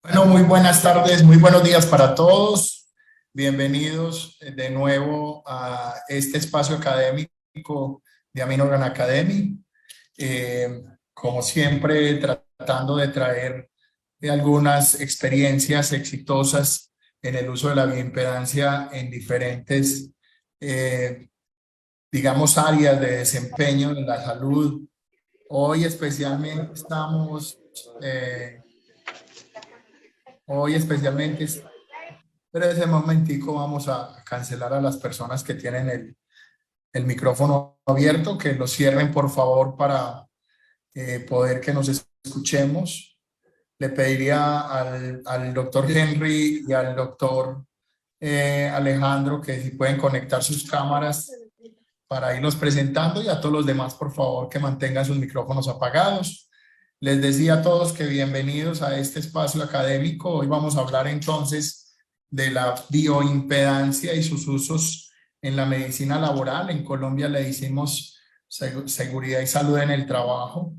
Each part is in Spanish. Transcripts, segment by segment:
Bueno, muy buenas tardes, muy buenos días para todos. Bienvenidos de nuevo a este espacio académico de Aminogan Academy. Como siempre, tratando de traer algunas experiencias exitosas en el uso de la bioimpedancia en diferentes, digamos, áreas de desempeño en la salud. Hoy especialmente estamos... Hoy especialmente, pero ese momentico vamos a cancelar a las personas que tienen el micrófono abierto, que lo cierren por favor para poder que nos escuchemos. Le pediría al doctor Henry y al doctor Alejandro que si pueden conectar sus cámaras para irnos presentando, y a todos los demás por favor que mantengan sus micrófonos apagados. Les decía a todos que bienvenidos a este espacio académico. Hoy vamos a hablar entonces de la bioimpedancia y sus usos en la medicina laboral. En Colombia le decimos seguridad y salud en el trabajo.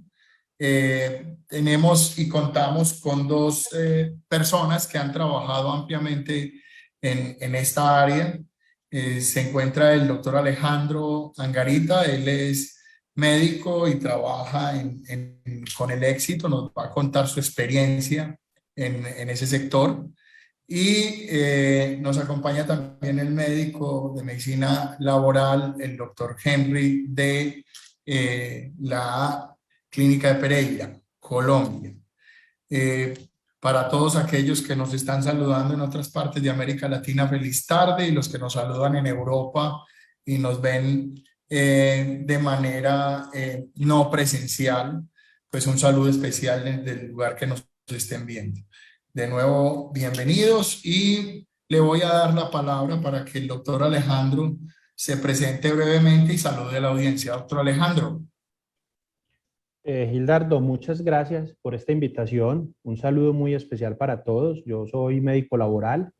Tenemos y contamos con dos personas que han trabajado ampliamente en esta área. Se encuentra el doctor Alejandro Angarita. Él es médico y trabaja con el éxito. Nos va a contar su experiencia en ese sector. Y nos acompaña también el médico de medicina laboral, el doctor Henry, de la Clínica de Pereira, Colombia. Para todos aquellos que nos están saludando en otras partes de América Latina, feliz tarde, y los que nos saludan en Europa y nos ven de manera no presencial, pues un saludo especial desde el lugar que nos estén viendo. De nuevo, bienvenidos, y le voy a dar la palabra para que el doctor Alejandro se presente brevemente y salude a la audiencia. Doctor Alejandro. Gildardo, muchas gracias por esta invitación. Un saludo muy especial para todos. Yo soy médico laboral.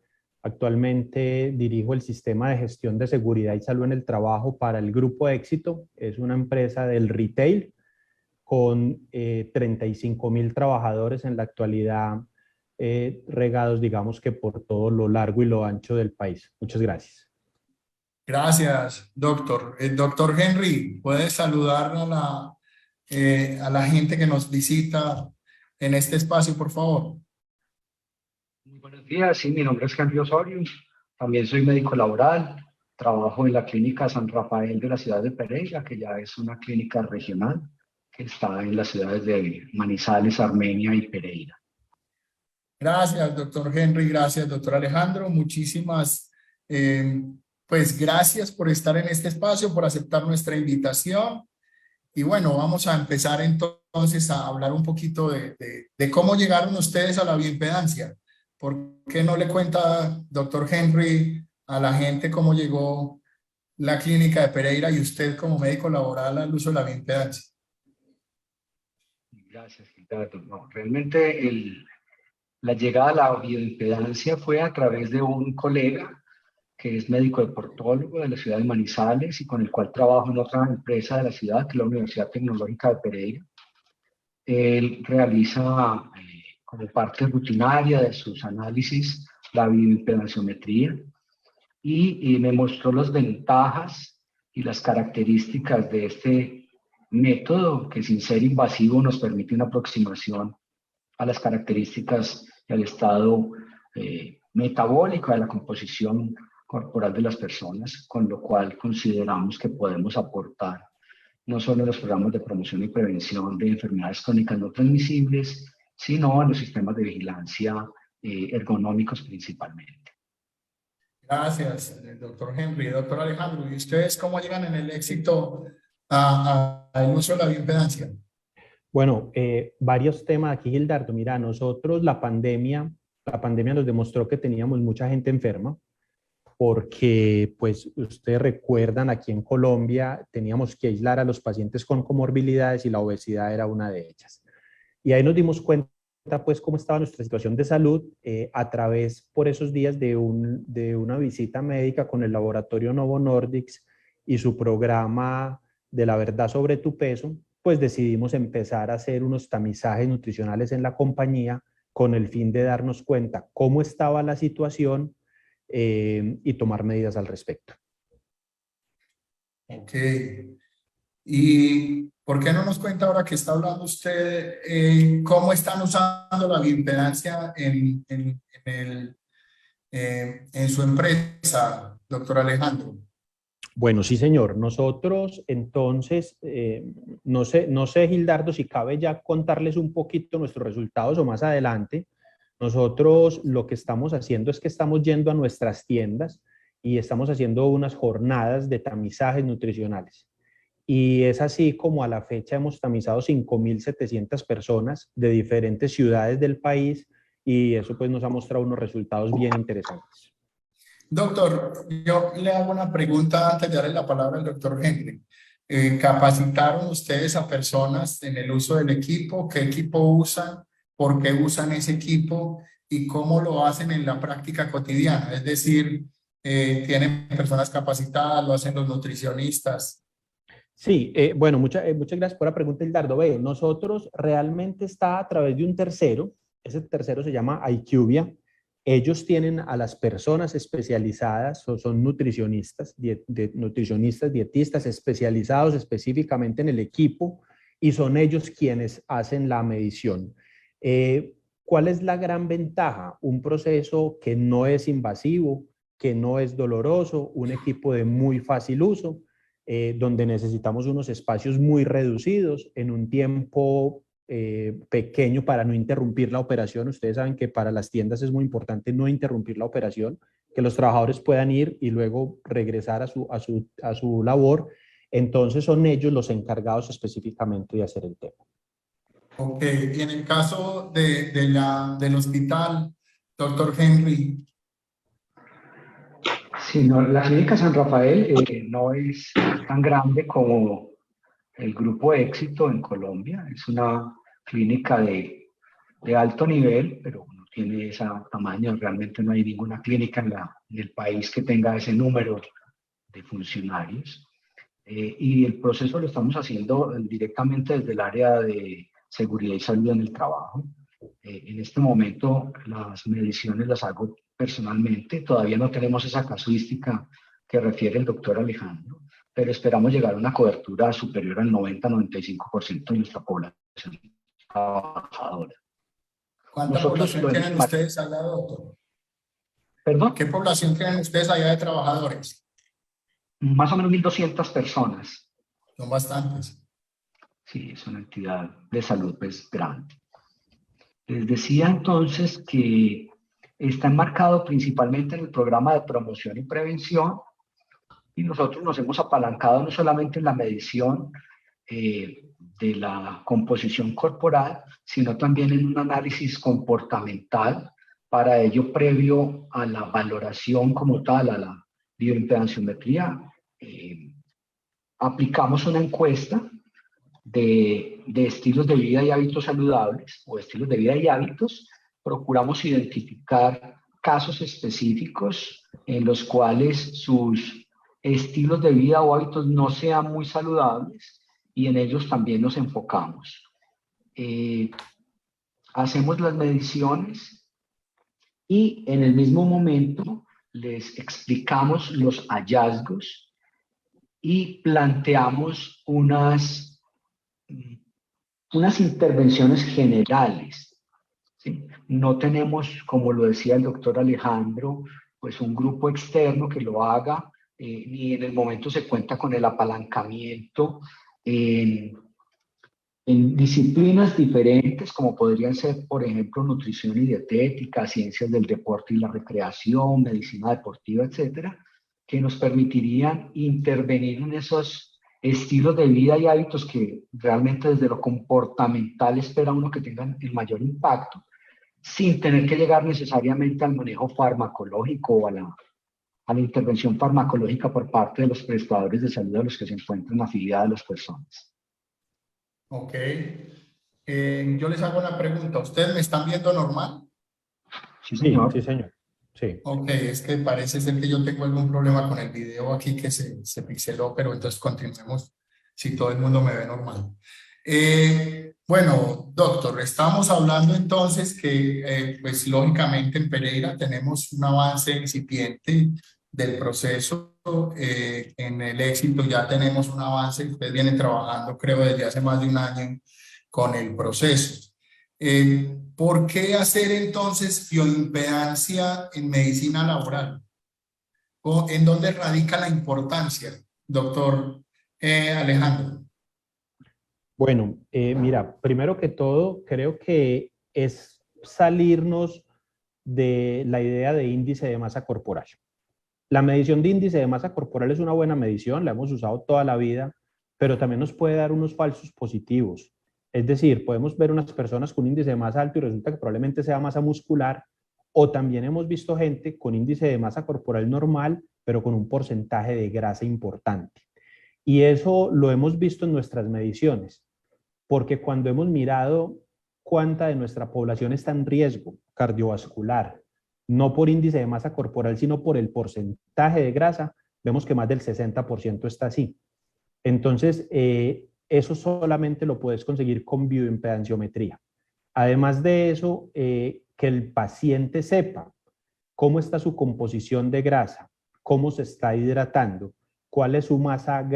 Actualmente dirijo el sistema de gestión de seguridad y salud en el trabajo para el Grupo Éxito. Es una empresa del retail con 35,000 trabajadores en la actualidad, regados, digamos que por todo lo largo y lo ancho del país. Muchas gracias. Gracias, doctor. El doctor Henry, ¿puede saludar a la gente que nos visita en este espacio, por favor? Muy buenos días, sí, mi nombre es Henry Osorio, también soy médico laboral, trabajo en la clínica San Rafael de la ciudad de Pereira, que ya es una clínica regional que está en las ciudades de Manizales, Armenia y Pereira. Gracias, doctor Henry, gracias, doctor Alejandro, muchísimas, pues gracias por estar en este espacio, por aceptar nuestra invitación. Y bueno, vamos a empezar entonces a hablar un poquito de cómo llegaron ustedes a la bioimpedancia. ¿Por qué no le cuenta, doctor Henry, a la gente cómo llegó la clínica de Pereira y usted como médico laboral al uso de la bioimpedancia? Gracias, Gildardo. No, realmente la llegada a la bioimpedancia fue a través de un colega que es médico deportólogo de la ciudad de Manizales y con el cual trabajo en otra empresa de la ciudad, que es la Universidad Tecnológica de Pereira. Él realiza como parte rutinaria de sus análisis la bioimpedanciometría y me mostró las ventajas y las características de este método que, sin ser invasivo, nos permite una aproximación a las características y al estado metabólico de la composición corporal de las personas, con lo cual consideramos que podemos aportar no solo en los programas de promoción y prevención de enfermedades crónicas no transmisibles, sino en los sistemas de vigilancia ergonómicos principalmente. Gracias, doctor Henry. Doctor Alejandro, ¿y ustedes cómo llegan en el éxito al uso de la bioimpedancia? Bueno, varios temas aquí, Gildardo. Mira, nosotros la pandemia nos demostró que teníamos mucha gente enferma, porque pues ustedes recuerdan, aquí en Colombia teníamos que aislar a los pacientes con comorbilidades y la obesidad era una de ellas. Y ahí nos dimos cuenta pues cómo estaba nuestra situación de salud a través por esos días de una visita médica con el laboratorio Novo Nordisk y su programa de la verdad sobre tu peso. Pues decidimos empezar a hacer unos tamizajes nutricionales en la compañía con el fin de darnos cuenta cómo estaba la situación y tomar medidas al respecto. Ok. ¿Y por qué no nos cuenta ahora que está hablando usted cómo están usando la bioimpedancia en su empresa, doctor Alejandro? Bueno, sí, señor. Nosotros, entonces, no sé, Gildardo, si cabe ya contarles un poquito nuestros resultados o más adelante. Nosotros lo que estamos haciendo es que estamos yendo a nuestras tiendas y estamos haciendo unas jornadas de tamizajes nutricionales. Y es así como a la fecha hemos tamizado 5.700 personas de diferentes ciudades del país y eso pues nos ha mostrado unos resultados bien interesantes. Doctor, yo le hago una pregunta antes de darle la palabra al doctor Henry. ¿Capacitaron ustedes a personas en el uso del equipo? ¿Qué equipo usan? ¿Por qué usan ese equipo? ¿Y cómo lo hacen en la práctica cotidiana? Es decir, ¿tienen personas capacitadas? ¿Lo hacen los nutricionistas? Sí, bueno, muchas gracias por la pregunta, Hildardo. Ve, nosotros realmente está a través de un tercero, ese tercero se llama IQVIA. Ellos tienen a las personas especializadas, son nutricionistas, nutricionistas, dietistas especializados específicamente en el equipo y son ellos quienes hacen la medición. ¿Cuál es la gran ventaja? Un proceso que no es invasivo, que no es doloroso, un equipo de muy fácil uso, donde necesitamos unos espacios muy reducidos en un tiempo pequeño para no interrumpir la operación. Ustedes saben que para las tiendas es muy importante no interrumpir la operación, que los trabajadores puedan ir y luego regresar a su labor. Entonces son ellos los encargados específicamente de hacer el tema. Ok, y en el caso del hospital, doctor Henry. Sí, no, la clínica San Rafael no es tan grande como el Grupo Éxito en Colombia. Es una clínica de alto nivel, pero no tiene ese tamaño. Realmente no hay ninguna clínica en el país que tenga ese número de funcionarios. Y el proceso lo estamos haciendo directamente desde el área de seguridad y salud en el trabajo. En este momento las mediciones las hago personalmente. Todavía no tenemos esa casuística que refiere el doctor Alejandro, pero esperamos llegar a una cobertura superior al 90-95% de nuestra población trabajadora. ¿Cuánta población tienen ustedes allá, doctor? ¿Perdón? ¿Qué población tienen ustedes allá de trabajadores? Más o menos 1.200 personas. Son bastantes. Sí, es una entidad de salud pues grande. Les decía entonces que está enmarcado principalmente en el programa de promoción y prevención y nosotros nos hemos apalancado no solamente en la medición de la composición corporal, sino también en un análisis comportamental. Para ello, previo a la valoración como tal, a la bioimpedanciometría, aplicamos una encuesta de estilos de vida y hábitos saludables o estilos de vida y hábitos. Procuramos identificar casos específicos en los cuales sus estilos de vida o hábitos no sean muy saludables y en ellos también nos enfocamos. Hacemos las mediciones y en el mismo momento les explicamos los hallazgos y planteamos unas intervenciones generales, ¿sí? No tenemos, como lo decía el doctor Alejandro, pues un grupo externo que lo haga, ni en el momento se cuenta con el apalancamiento en disciplinas diferentes, como podrían ser, por ejemplo, nutrición y dietética, ciencias del deporte y la recreación, medicina deportiva, etcétera, que nos permitirían intervenir en esos estilos de vida y hábitos que realmente desde lo comportamental espera uno que tengan el mayor impacto, sin tener que llegar necesariamente al manejo farmacológico o a la intervención farmacológica por parte de los prestadores de salud a los que se encuentran afiliadas las personas. Ok. Yo les hago una pregunta. ¿Ustedes me están viendo normal? Sí, señor. Sí, señor. Sí. Ok, es que parece ser que yo tengo algún problema con el video aquí que se pixeló, pero entonces continuemos si todo el mundo me ve normal. Bueno, doctor, estamos hablando entonces que, pues lógicamente en Pereira tenemos un avance incipiente del proceso. En el éxito ya tenemos un avance. Ustedes vienen trabajando, creo, desde hace más de un año con el proceso. ¿Por qué hacer entonces bioimpedancia en medicina laboral? ¿En dónde radica la importancia, doctor Alejandro? Bueno, mira, primero que todo, creo que es salirnos de la idea de índice de masa corporal. La medición de índice de masa corporal es una buena medición, la hemos usado toda la vida, pero también nos puede dar unos falsos positivos. Es decir, podemos ver unas personas con índice de masa alto y resulta que probablemente sea masa muscular, o también hemos visto gente con índice de masa corporal normal, pero con un porcentaje de grasa importante. Y eso lo hemos visto en nuestras mediciones, porque cuando hemos mirado cuánta de nuestra población está en riesgo cardiovascular, no por índice de masa corporal, sino por el porcentaje de grasa, vemos que más del 60% está así. Entonces, eso solamente lo puedes conseguir con bioimpedanciometría. Además de eso, que el paciente sepa cómo está su composición de grasa, cómo se está hidratando, cuál es su masa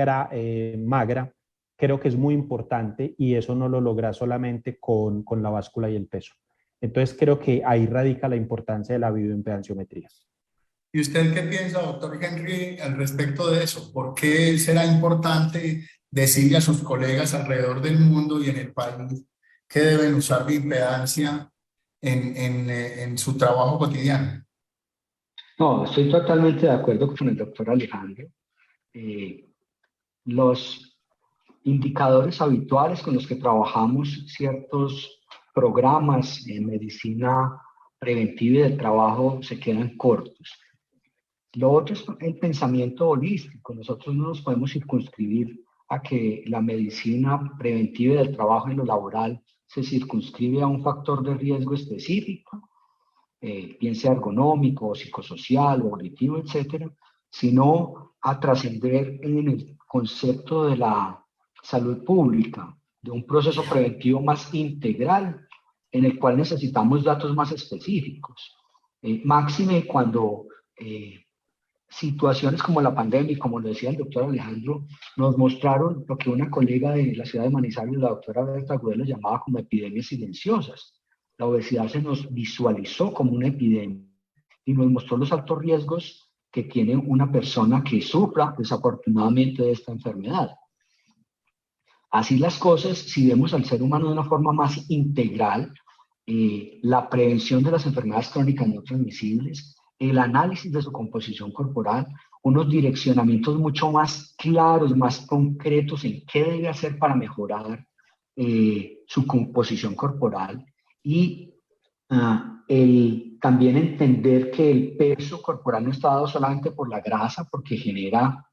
magra, creo que es muy importante y eso no lo logra solamente con la báscula y el peso. Entonces creo que ahí radica la importancia de la bioimpedanciometría. ¿Y usted qué piensa, doctor Henry, al respecto de eso? ¿Por qué será importante decirle a sus colegas alrededor del mundo y en el país que deben usar bioimpedancia en su trabajo cotidiano? No, estoy totalmente de acuerdo con el doctor Alejandro. Los indicadores habituales con los que trabajamos ciertos programas en medicina preventiva y del trabajo se quedan cortos. Lo otro es el pensamiento holístico. Nosotros no nos podemos circunscribir a que la medicina preventiva y del trabajo y lo laboral se circunscribe a un factor de riesgo específico, bien sea ergonómico, o psicosocial, o auditivo, etcétera, sino a trascender en el concepto de la salud pública, de un proceso preventivo más integral, en el cual necesitamos datos más específicos. Máxime cuando situaciones como la pandemia, y como lo decía el doctor Alejandro, nos mostraron lo que una colega de la ciudad de Manizales, la doctora Berta Agudelo, llamaba como epidemias silenciosas. La obesidad se nos visualizó como una epidemia y nos mostró los altos riesgos que tiene una persona que sufra desafortunadamente de esta enfermedad. Así las cosas, si vemos al ser humano de una forma más integral, la prevención de las enfermedades crónicas no transmisibles, el análisis de su composición corporal, unos direccionamientos mucho más claros, más concretos en qué debe hacer para mejorar su composición corporal y también entender que el peso corporal no está dado solamente por la grasa, porque genera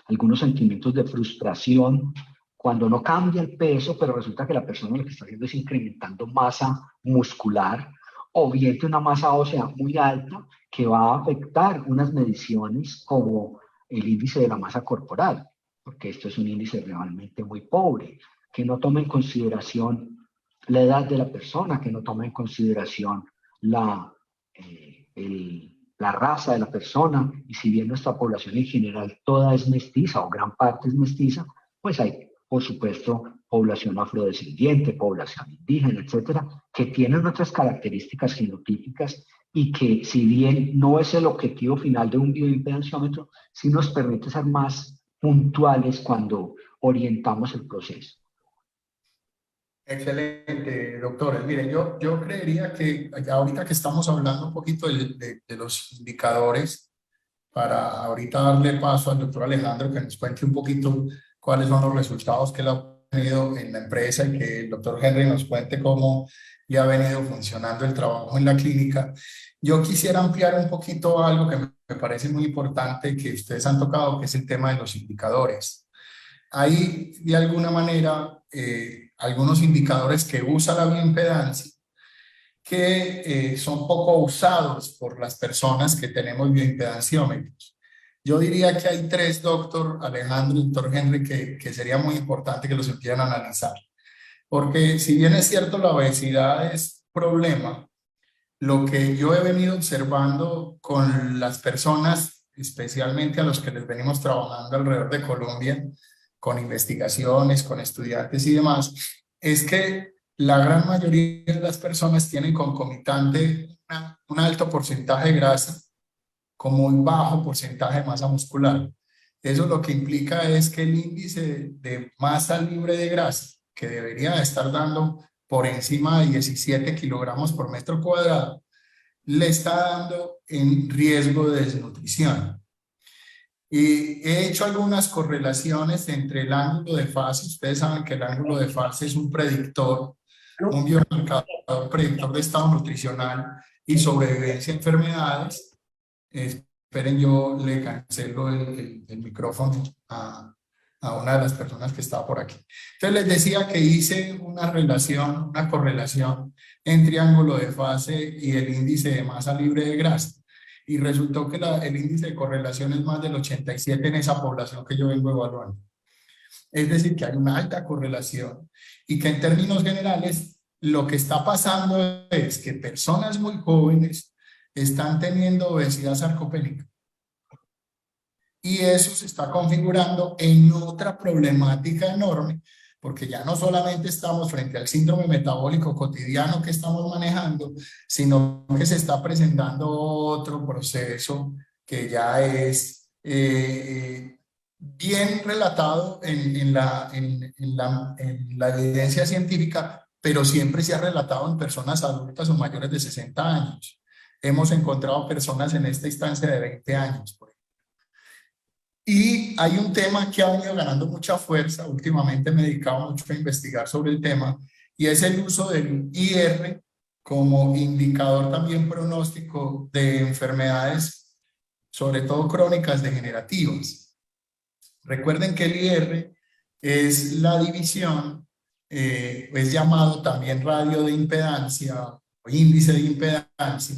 algunos sentimientos de frustración cuando no cambia el peso, pero resulta que la persona lo que está haciendo es incrementando masa muscular o bien de una masa ósea muy alta que va a afectar unas mediciones como el índice de la masa corporal, porque esto es un índice realmente muy pobre, que no toma en consideración la edad de la persona, que no toma en consideración la raza de la persona, y si bien nuestra población en general toda es mestiza o gran parte es mestiza, pues hay, por supuesto, población afrodescendiente, población indígena, etcétera, que tienen otras características genotípicas y que, si bien no es el objetivo final de un bioimpedanciómetro, sí nos permite ser más puntuales cuando orientamos el proceso. Excelente, doctores. Miren, yo creería que ahorita que estamos hablando un poquito de los indicadores, para ahorita darle paso al doctor Alejandro que nos cuente un poquito cuáles son los resultados que él ha obtenido en la empresa y que el doctor Henry nos cuente cómo le ha venido funcionando el trabajo en la clínica. Yo quisiera ampliar un poquito algo que me parece muy importante que ustedes han tocado, que es el tema de los indicadores. Hay de alguna manera algunos indicadores que usa la bioimpedancia que son poco usados por las personas que tenemos bioimpedanciómetros. Yo diría que hay tres, doctor Alejandro y doctor Henry, que sería muy importante que los empiecen a analizar. Porque si bien es cierto la obesidad es problema, lo que yo he venido observando con las personas, especialmente a los que les venimos trabajando alrededor de Colombia, con investigaciones, con estudiantes y demás, es que la gran mayoría de las personas tienen concomitante un alto porcentaje de grasa como un bajo porcentaje de masa muscular. Eso lo que implica es que el índice de masa libre de grasa, que debería estar dando por encima de 17 kilogramos por metro cuadrado, le está dando en riesgo de desnutrición. Y he hecho algunas correlaciones entre el ángulo de fase. Ustedes saben que el ángulo de fase es un predictor, un biomarcador predictor de estado nutricional y sobrevivencia a enfermedades. Esperen, yo le cancelo el micrófono a una de las personas que estaba por aquí. Entonces les decía que hice una relación, una correlación entre ángulo de fase y el índice de masa libre de grasa. Y resultó que el índice de correlación es más del 87 en esa población que yo vengo evaluando. Es decir, que hay una alta correlación y que en términos generales lo que está pasando es que personas muy jóvenes están teniendo obesidad sarcopénica. Y eso se está configurando en otra problemática enorme, porque ya no solamente estamos frente al síndrome metabólico cotidiano que estamos manejando, sino que se está presentando otro proceso que ya es bien relatado en la evidencia científica, pero siempre se ha relatado en personas adultas o mayores de 60 años. Hemos encontrado personas en esta instancia de 20 años, por ejemplo. Y hay un tema que ha venido ganando mucha fuerza. Últimamente me he dedicado mucho a investigar sobre el tema, y es el uso del IR como indicador también pronóstico de enfermedades, sobre todo crónicas degenerativas. Recuerden que el IR es la división, es llamado también radio de impedancia o índice de impedancia.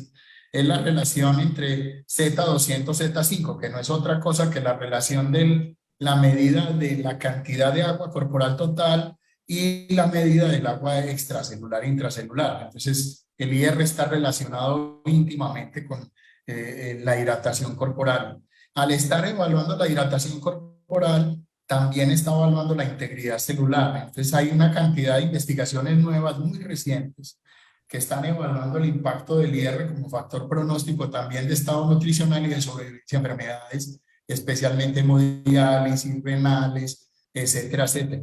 Es la relación entre Z200, Z5, que no es otra cosa que la relación de la medida de la cantidad de agua corporal total y la medida del agua extracelular e intracelular. Entonces, el IR está relacionado íntimamente con la hidratación corporal. Al estar evaluando la hidratación corporal, también está evaluando la integridad celular. Entonces, hay una cantidad de investigaciones nuevas muy recientes que están evaluando el impacto del IR como factor pronóstico también de estado nutricional y de sobrevivencia a enfermedades, especialmente hemodiálisis, renales, etcétera, etcétera.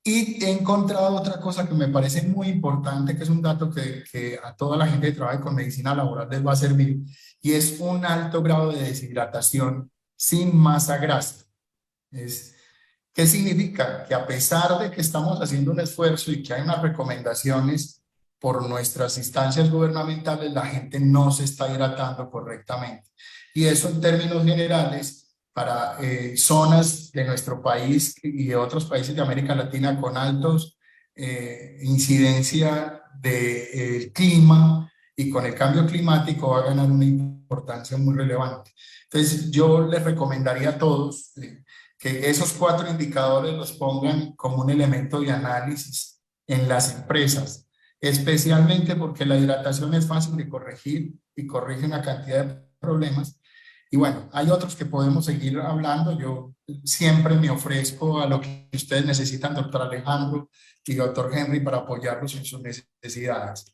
Y he encontrado otra cosa que me parece muy importante, que es un dato que a toda la gente que trabaja con medicina laboral les va a servir, y es un alto grado de deshidratación sin masa grasa. ¿Qué significa? Que a pesar de que estamos haciendo un esfuerzo y que hay unas recomendaciones por nuestras instancias gubernamentales, la gente no se está hidratando correctamente. Y eso en términos generales, para zonas de nuestro país y de otros países de América Latina con altos incidencia del clima y con el cambio climático, va a ganar una importancia muy relevante. Entonces, yo les recomendaría a todos que esos 4 indicadores los pongan como un elemento de análisis en las empresas, especialmente porque la hidratación es fácil de corregir y corrige una cantidad de problemas. Y bueno, hay otros que podemos seguir hablando. Yo siempre me ofrezco a lo que ustedes necesitan, doctor Alejandro y doctor Henry, para apoyarlos en sus necesidades.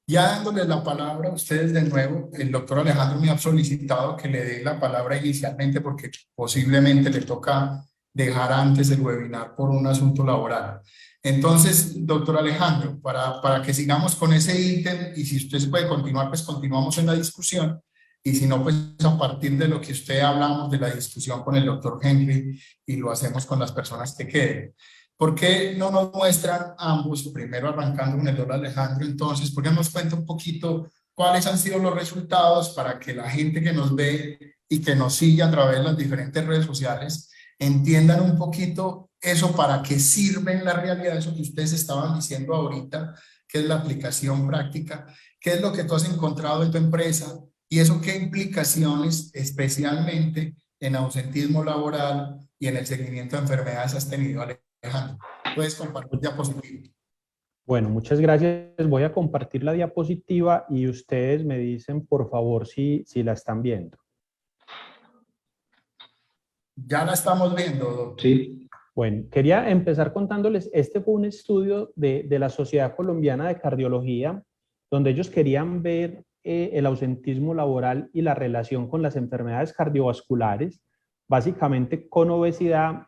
Ya dándoles la palabra a ustedes de nuevo, el doctor Alejandro me ha solicitado que le dé la palabra inicialmente porque posiblemente le toca dejar antes el webinar por un asunto laboral. Entonces, doctor Alejandro, para que sigamos con ese ítem, y si usted se puede continuar, pues continuamos en la discusión, y si no, pues a partir de lo que usted hablamos de la discusión con el doctor Henry, y lo hacemos con las personas que queden. ¿Por qué no nos muestran ambos, primero arrancando con el doctor Alejandro, entonces, por qué nos cuenta un poquito cuáles han sido los resultados para que la gente que nos ve y que nos sigue a través de las diferentes redes sociales entiendan un poquito eso, para qué sirve en la realidad, eso que ustedes estaban diciendo ahorita, qué es la aplicación práctica, qué es lo que tú has encontrado en tu empresa y eso qué implicaciones especialmente en ausentismo laboral y en el seguimiento de enfermedades has tenido, Alejandro? Puedes compartir diapositiva. Bueno, muchas gracias. Voy a compartir la diapositiva y ustedes me dicen, por favor, si la están viendo. Ya la estamos viendo, doctor. Sí. Bueno, quería empezar contándoles, este fue un estudio de la Sociedad Colombiana de Cardiología, donde ellos querían ver el ausentismo laboral y la relación con las enfermedades cardiovasculares, básicamente con obesidad,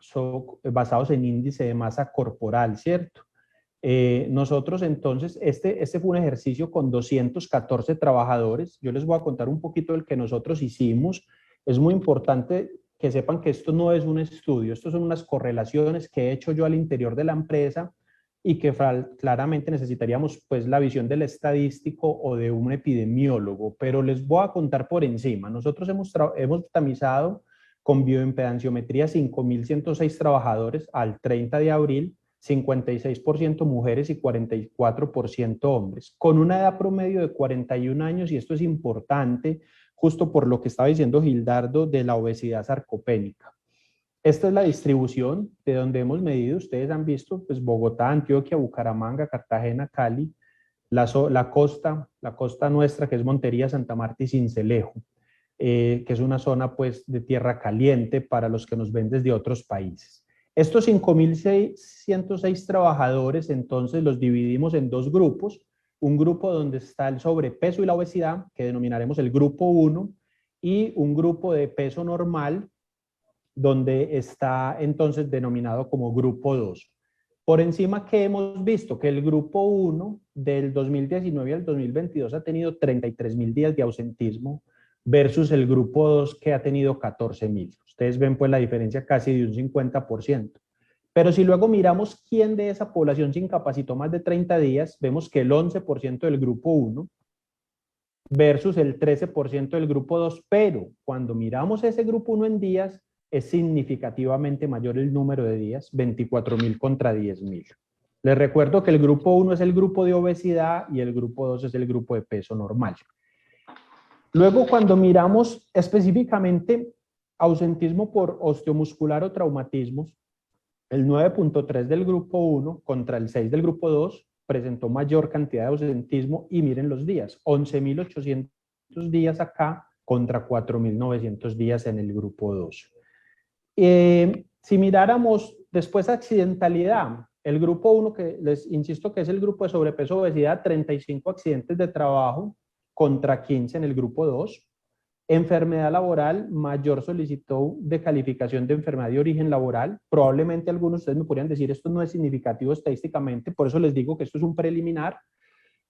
basados en índice de masa corporal, ¿cierto? Nosotros entonces, este fue un ejercicio con 214 trabajadores. Yo les voy a contar un poquito del que nosotros hicimos. Es muy importante que sepan que esto no es un estudio, esto son unas correlaciones que he hecho yo al interior de la empresa y que claramente necesitaríamos pues la visión del estadístico o de un epidemiólogo, pero les voy a contar por encima. Nosotros hemos tamizado con bioimpedanciometría 5.106 trabajadores al 30 de abril, 56% mujeres y 44% hombres, con una edad promedio de 41 años, y esto es importante, justo por lo que estaba diciendo Gildardo de la obesidad sarcopénica. Esta es la distribución de donde hemos medido. Ustedes han visto pues, Bogotá, Antioquia, Bucaramanga, Cartagena, Cali, la costa nuestra, que es Montería, Santa Marta y Sincelejo, que es una zona pues, de tierra caliente para los que nos ven desde otros países. Estos 5.106 trabajadores, entonces, los dividimos en dos grupos. Un grupo donde está el sobrepeso y la obesidad, que denominaremos el grupo 1, y un grupo de peso normal, donde está entonces denominado como grupo 2. Por encima, ¿qué hemos visto? Que el grupo 1 del 2019 al 2022 ha tenido 33.000 días de ausentismo versus el grupo 2 que ha tenido 14.000. Ustedes ven pues la diferencia casi de un 50%. Pero si luego miramos quién de esa población se incapacitó más de 30 días, vemos que el 11% del grupo 1 versus el 13% del grupo 2, pero cuando miramos ese grupo 1 en días, es significativamente mayor el número de días, 24.000 contra 10.000. Les recuerdo que el grupo 1 es el grupo de obesidad y el grupo 2 es el grupo de peso normal. Luego, cuando miramos específicamente ausentismo por osteomuscular o traumatismos, el 9.3 del grupo 1 contra el 6 del grupo 2 presentó mayor cantidad de ausentismo y miren los días, 11.800 días acá contra 4.900 días en el grupo 2. Si miráramos después accidentalidad, el grupo 1, que les insisto que es el grupo de sobrepeso obesidad, 35 accidentes de trabajo contra 15 en el grupo 2. Enfermedad laboral, mayor solicitud de calificación de enfermedad de origen laboral. Probablemente algunos de ustedes me podrían decir esto no es significativo estadísticamente, por eso les digo que esto es un preliminar.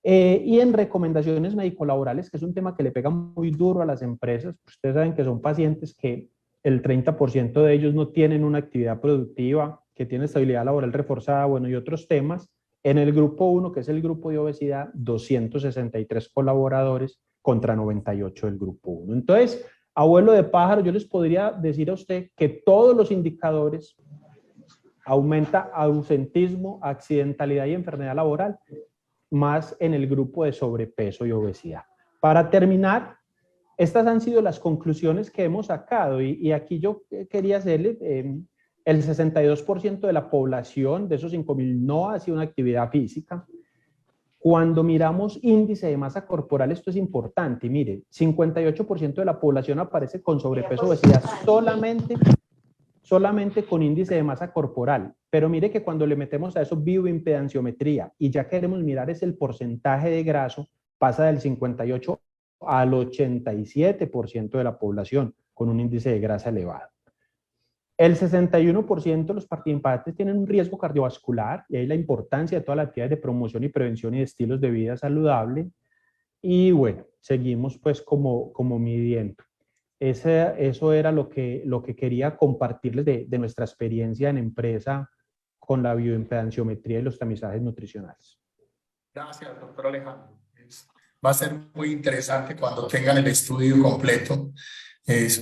Y en recomendaciones médico-laborales, que es un tema que le pega muy duro a las empresas, ustedes saben que son pacientes que el 30% de ellos no tienen una actividad productiva, que tienen estabilidad laboral reforzada, bueno, y otros temas. En el grupo 1, que es el grupo de obesidad, 263 colaboradores contra 98 del grupo 1. Entonces, abuelo de pájaro, yo les podría decir a usted que todos los indicadores aumenta ausentismo, accidentalidad y enfermedad laboral, más en el grupo de sobrepeso y obesidad. Para terminar, estas han sido las conclusiones que hemos sacado y aquí yo quería hacerle, el 62% de la población, de esos 5.000, no hace una actividad física. Cuando miramos índice de masa corporal, esto es importante, y mire, 58% de la población aparece con sobrepeso, obesidad, solamente con índice de masa corporal, pero mire que cuando le metemos a eso bioimpedanciometría y ya queremos mirar es el porcentaje de graso, pasa del 58 al 87% de la población con un índice de grasa elevado. El 61% de los participantes tienen un riesgo cardiovascular, y ahí la importancia de todas las actividades de promoción y prevención y de estilos de vida saludable. Y bueno, seguimos pues como midiendo. Eso era lo que quería compartirles de nuestra experiencia en empresa con la bioimpedanciometría y los tamizajes nutricionales. Gracias, doctor Alejandro. Va a ser muy interesante cuando tengan el estudio completo.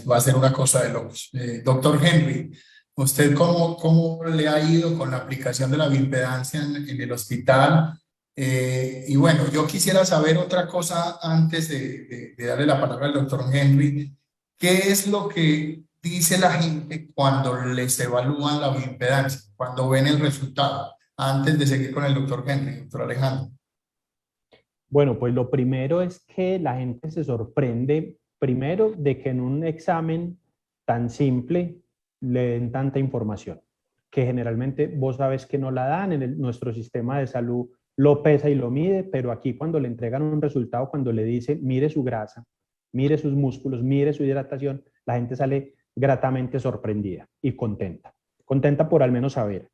Va a ser una cosa de locos. Doctor Henry, ¿usted cómo le ha ido con la aplicación de la bioimpedancia en el hospital? Y bueno, yo quisiera saber otra cosa antes de darle la palabra al doctor Henry. ¿Qué es lo que dice la gente cuando les evalúan la bioimpedancia, cuando ven el resultado? Antes de seguir con el doctor Henry, doctor Alejandro. Bueno, pues lo primero es que la gente se sorprende, primero, de que en un examen tan simple le den tanta información, que generalmente vos sabes que no la dan, nuestro sistema de salud lo pesa y lo mide, pero aquí cuando le entregan un resultado, cuando le dice, mire su grasa, mire sus músculos, mire su hidratación, la gente sale gratamente sorprendida y contenta, contenta por al menos saber.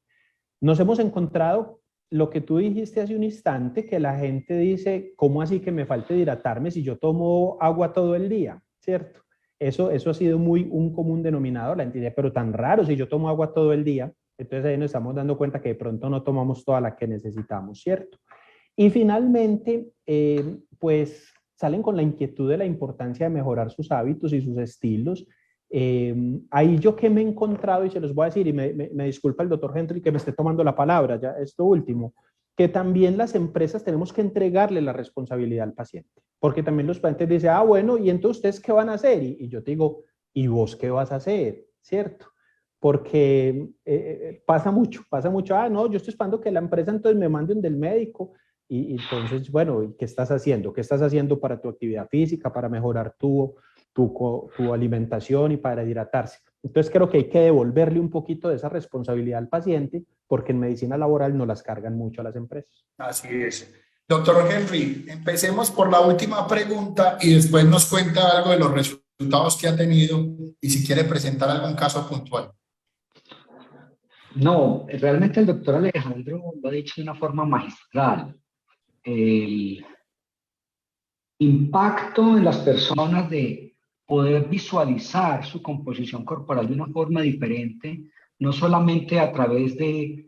Nos hemos encontrado lo que tú dijiste hace un instante, que la gente dice, ¿cómo así que me falta hidratarme si yo tomo agua todo el día? ¿Cierto? Eso ha sido muy un común denominador, la gente dice, pero tan raro si yo tomo agua todo el día. Entonces ahí nos estamos dando cuenta que de pronto no tomamos toda la que necesitamos, ¿cierto? Y finalmente, pues salen con la inquietud de la importancia de mejorar sus hábitos y sus estilos. Ahí yo que me he encontrado, y se los voy a decir, y me disculpa el doctor Henry que me esté tomando la palabra, ya esto último, que también las empresas tenemos que entregarle la responsabilidad al paciente, porque también los pacientes dicen, ah, bueno, ¿y entonces ustedes qué van a hacer? Y yo te digo, ¿y vos qué vas a hacer? ¿Cierto? Porque pasa mucho, ah, no, yo estoy esperando que la empresa entonces me mande un del médico, y entonces, bueno, ¿y qué estás haciendo? ¿Qué estás haciendo para tu actividad física, para mejorar tu alimentación y para hidratarse? Entonces creo que hay que devolverle un poquito de esa responsabilidad al paciente, porque en medicina laboral no las cargan mucho a las empresas. Así es. Doctor Henry, empecemos por la última pregunta y después nos cuenta algo de los resultados que ha tenido y si quiere presentar algún caso puntual. No, realmente el doctor Alejandro lo ha dicho de una forma magistral. El impacto en las personas de poder visualizar su composición corporal de una forma diferente, no solamente a través de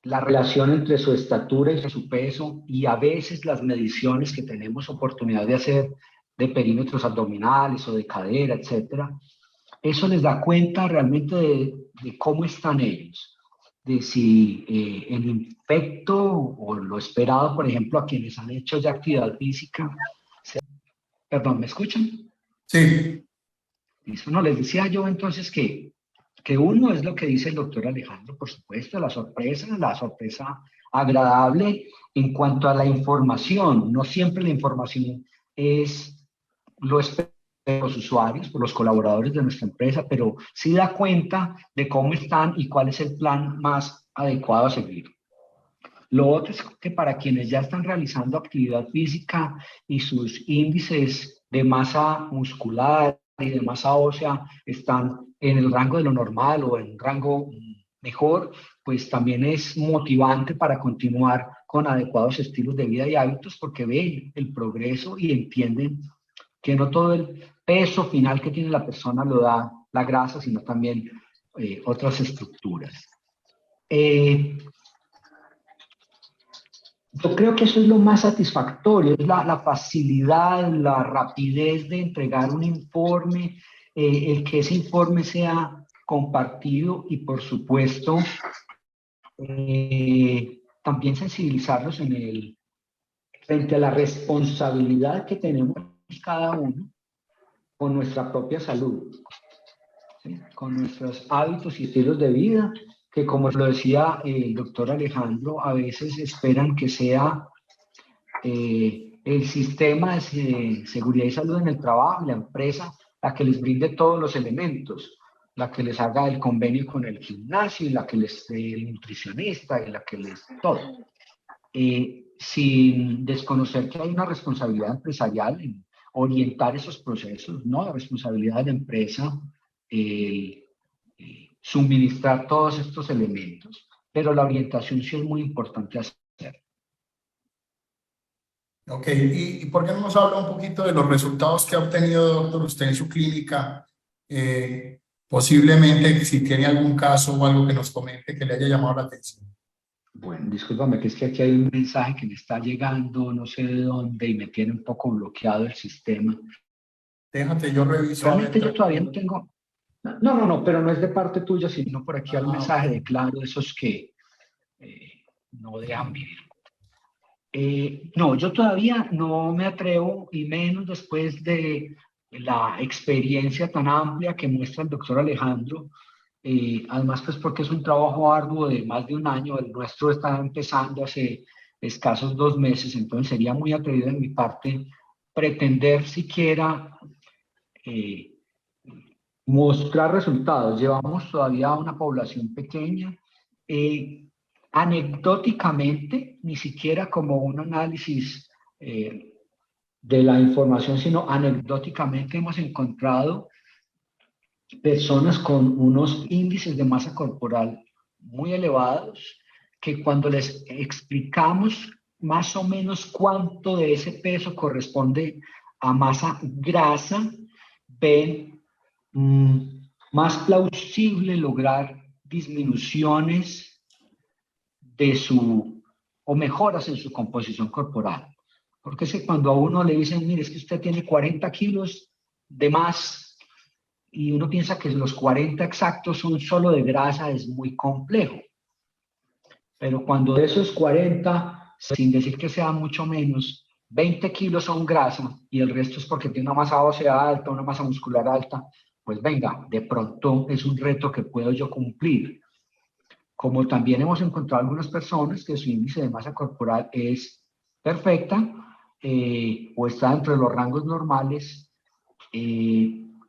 la relación entre su estatura y su peso, y a veces las mediciones que tenemos oportunidad de hacer de perímetros abdominales o de cadera, etcétera, eso les da cuenta realmente de cómo están ellos, de si el efecto o lo esperado, por ejemplo, a quienes han hecho ya actividad física. Perdón, ¿me escuchan? Sí. Eso no, les decía yo entonces que uno es lo que dice el doctor Alejandro, por supuesto, la sorpresa agradable en cuanto a la información. No siempre la información es lo esperado por los usuarios, por los colaboradores de nuestra empresa, pero sí da cuenta de cómo están y cuál es el plan más adecuado a seguir. Lo otro es que para quienes ya están realizando actividad física y sus índices de masa muscular y de masa ósea están en el rango de lo normal o en un rango mejor, pues también es motivante para continuar con adecuados estilos de vida y hábitos, porque ven el progreso y entienden que no todo el peso final que tiene la persona lo da la grasa, sino también otras estructuras. Yo creo que eso es lo más satisfactorio, es la facilidad, la rapidez de entregar un informe, el que ese informe sea compartido y, por supuesto, también sensibilizarlos frente a la responsabilidad que tenemos cada uno con nuestra propia salud, ¿sí? Con nuestros hábitos y estilos de vida, que como lo decía el doctor Alejandro, a veces esperan que sea el sistema de seguridad y salud en el trabajo, la empresa, la que les brinde todos los elementos, la que les haga el convenio con el gimnasio, y la que les dé el nutricionista, y la que les todo. Sin desconocer que hay una responsabilidad empresarial en orientar esos procesos, ¿no? La responsabilidad de la empresa, suministrar todos estos elementos, pero la orientación sí es muy importante hacer. Ok, ¿y por qué no nos habla un poquito de los resultados que ha obtenido, doctor, usted en su clínica? Posiblemente si tiene algún caso o algo que nos comente que le haya llamado la atención. Bueno, discúlpame, que es que aquí hay un mensaje que me está llegando, no sé de dónde, y me tiene un poco bloqueado el sistema. Déjate, yo reviso. Realmente yo todavía no tengo... No, pero no es de parte tuya, sino por aquí hay un mensaje de Claro, esos que no dejan vivir. No, yo todavía no me atrevo, y menos después de la experiencia tan amplia que muestra el doctor Alejandro. Además, pues porque es un trabajo arduo de más de un año, el nuestro está empezando hace escasos 2 meses, entonces sería muy atrevido de mi parte pretender siquiera mostrar resultados. Llevamos todavía una población pequeña. Anecdóticamente, ni siquiera como un análisis de la información, sino anecdóticamente hemos encontrado personas con unos índices de masa corporal muy elevados, que cuando les explicamos más o menos cuánto de ese peso corresponde a masa grasa, ven más plausible lograr disminuciones de o mejoras en su composición corporal. Porque es que cuando a uno le dicen, mire, es que usted tiene 40 kilos de más, y uno piensa que los 40 exactos son solo de grasa, es muy complejo. Pero cuando de esos 40, sin decir que sea mucho menos, 20 kilos son grasa y el resto es porque tiene una masa ósea alta, una masa muscular alta, pues venga, de pronto es un reto que puedo yo cumplir. Como también hemos encontrado algunas personas que su índice de masa corporal es perfecta o está entre los rangos normales,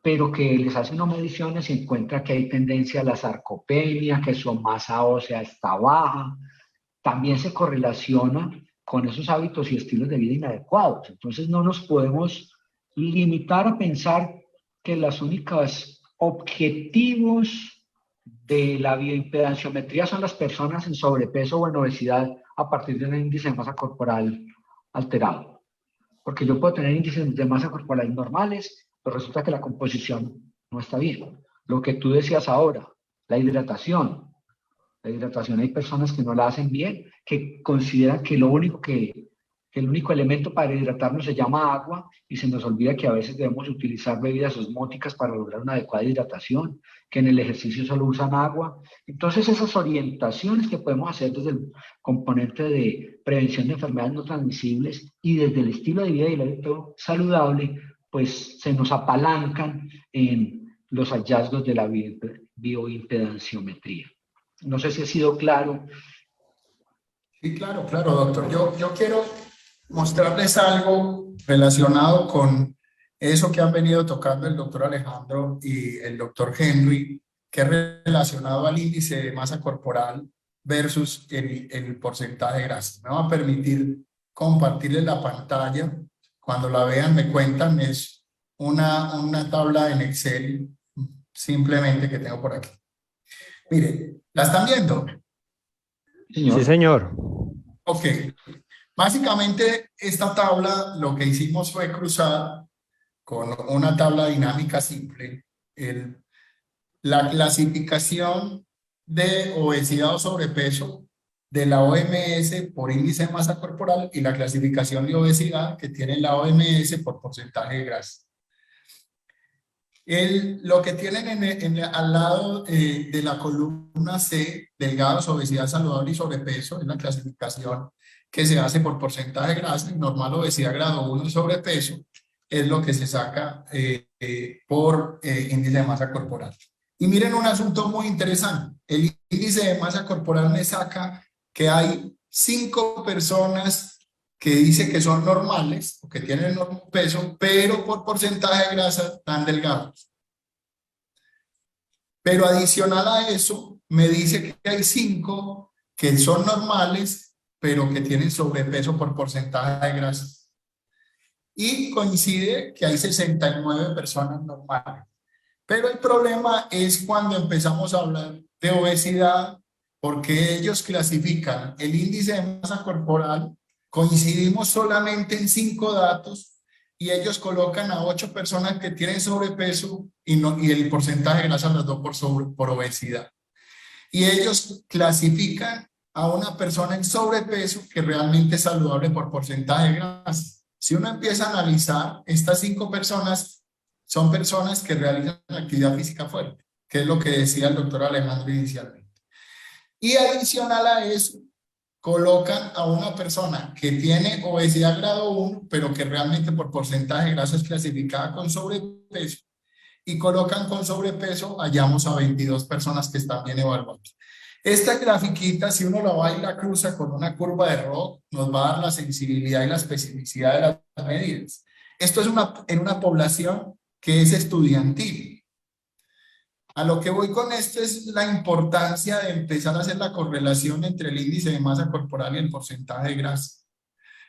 pero que les hacen unas mediciones y encuentra que hay tendencia a la sarcopenia, que su masa ósea está baja. También se correlaciona con esos hábitos y estilos de vida inadecuados. Entonces no nos podemos limitar a pensar que los únicos objetivos de la bioimpedanciometría son las personas en sobrepeso o en obesidad a partir de un índice de masa corporal alterado. Porque yo puedo tener índices de masa corporal normales, pero resulta que la composición no está bien. Lo que tú decías ahora, la hidratación. La hidratación hay personas que no la hacen bien, que consideran que el único elemento para hidratarnos se llama agua y se nos olvida que a veces debemos utilizar bebidas osmóticas para lograr una adecuada hidratación, que en el ejercicio solo usan agua. Entonces esas orientaciones que podemos hacer desde el componente de prevención de enfermedades no transmisibles y desde el estilo de vida y el hábito saludable, pues se nos apalancan en los hallazgos de la bioimpedanciometría. No sé si ha sido claro. Sí, claro, doctor. Yo quiero mostrarles algo relacionado con eso que han venido tocando el doctor Alejandro y el doctor Henry, que es relacionado al índice de masa corporal versus el porcentaje de grasa. Me va a permitir compartirles la pantalla. Cuando la vean me cuentan, es una tabla en Excel simplemente que tengo por aquí. Mire, ¿la están viendo? Sí, señor. Ok. Básicamente, esta tabla lo que hicimos fue cruzar con una tabla dinámica simple la clasificación de obesidad o sobrepeso de la OMS por índice de masa corporal y la clasificación de obesidad que tiene la OMS por porcentaje de grasa. Lo que tienen al lado de la columna C, delgados, obesidad saludable y sobrepeso, es la clasificación que se hace por porcentaje de grasa. Normal, obesidad grado 1 y sobrepeso es lo que se saca por índice de masa corporal. Y miren un asunto muy interesante. El índice de masa corporal me saca que hay 5 personas que dice que son normales o que tienen peso, pero por porcentaje de grasa están delgados. Pero adicional a eso, me dice que hay 5 que son normales, pero que tienen sobrepeso por porcentaje de grasa. Y coincide que hay 69 personas normales. Pero el problema es cuando empezamos a hablar de obesidad, porque ellos clasifican el índice de masa corporal. Coincidimos solamente en 5 datos y ellos colocan a 8 personas que tienen sobrepeso y el porcentaje de grasa las dos por obesidad. Y ellos clasifican a una persona en sobrepeso que realmente es saludable por porcentaje de grasa. Si uno empieza a analizar, estas 5 personas son personas que realizan actividad física fuerte, que es lo que decía el doctor Alejandro inicialmente. Y adicional a eso, colocan a una persona que tiene obesidad grado 1, pero que realmente por porcentaje de grasa es clasificada con sobrepeso, y colocan con sobrepeso, hallamos a 22 personas que están bien evaluadas. Esta grafiquita, si uno la va y la cruza con una curva de ROC, nos va a dar la sensibilidad y la especificidad de las medidas. Esto es en una población que es estudiantil. A lo que voy con esto es la importancia de empezar a hacer la correlación entre el índice de masa corporal y el porcentaje de grasa,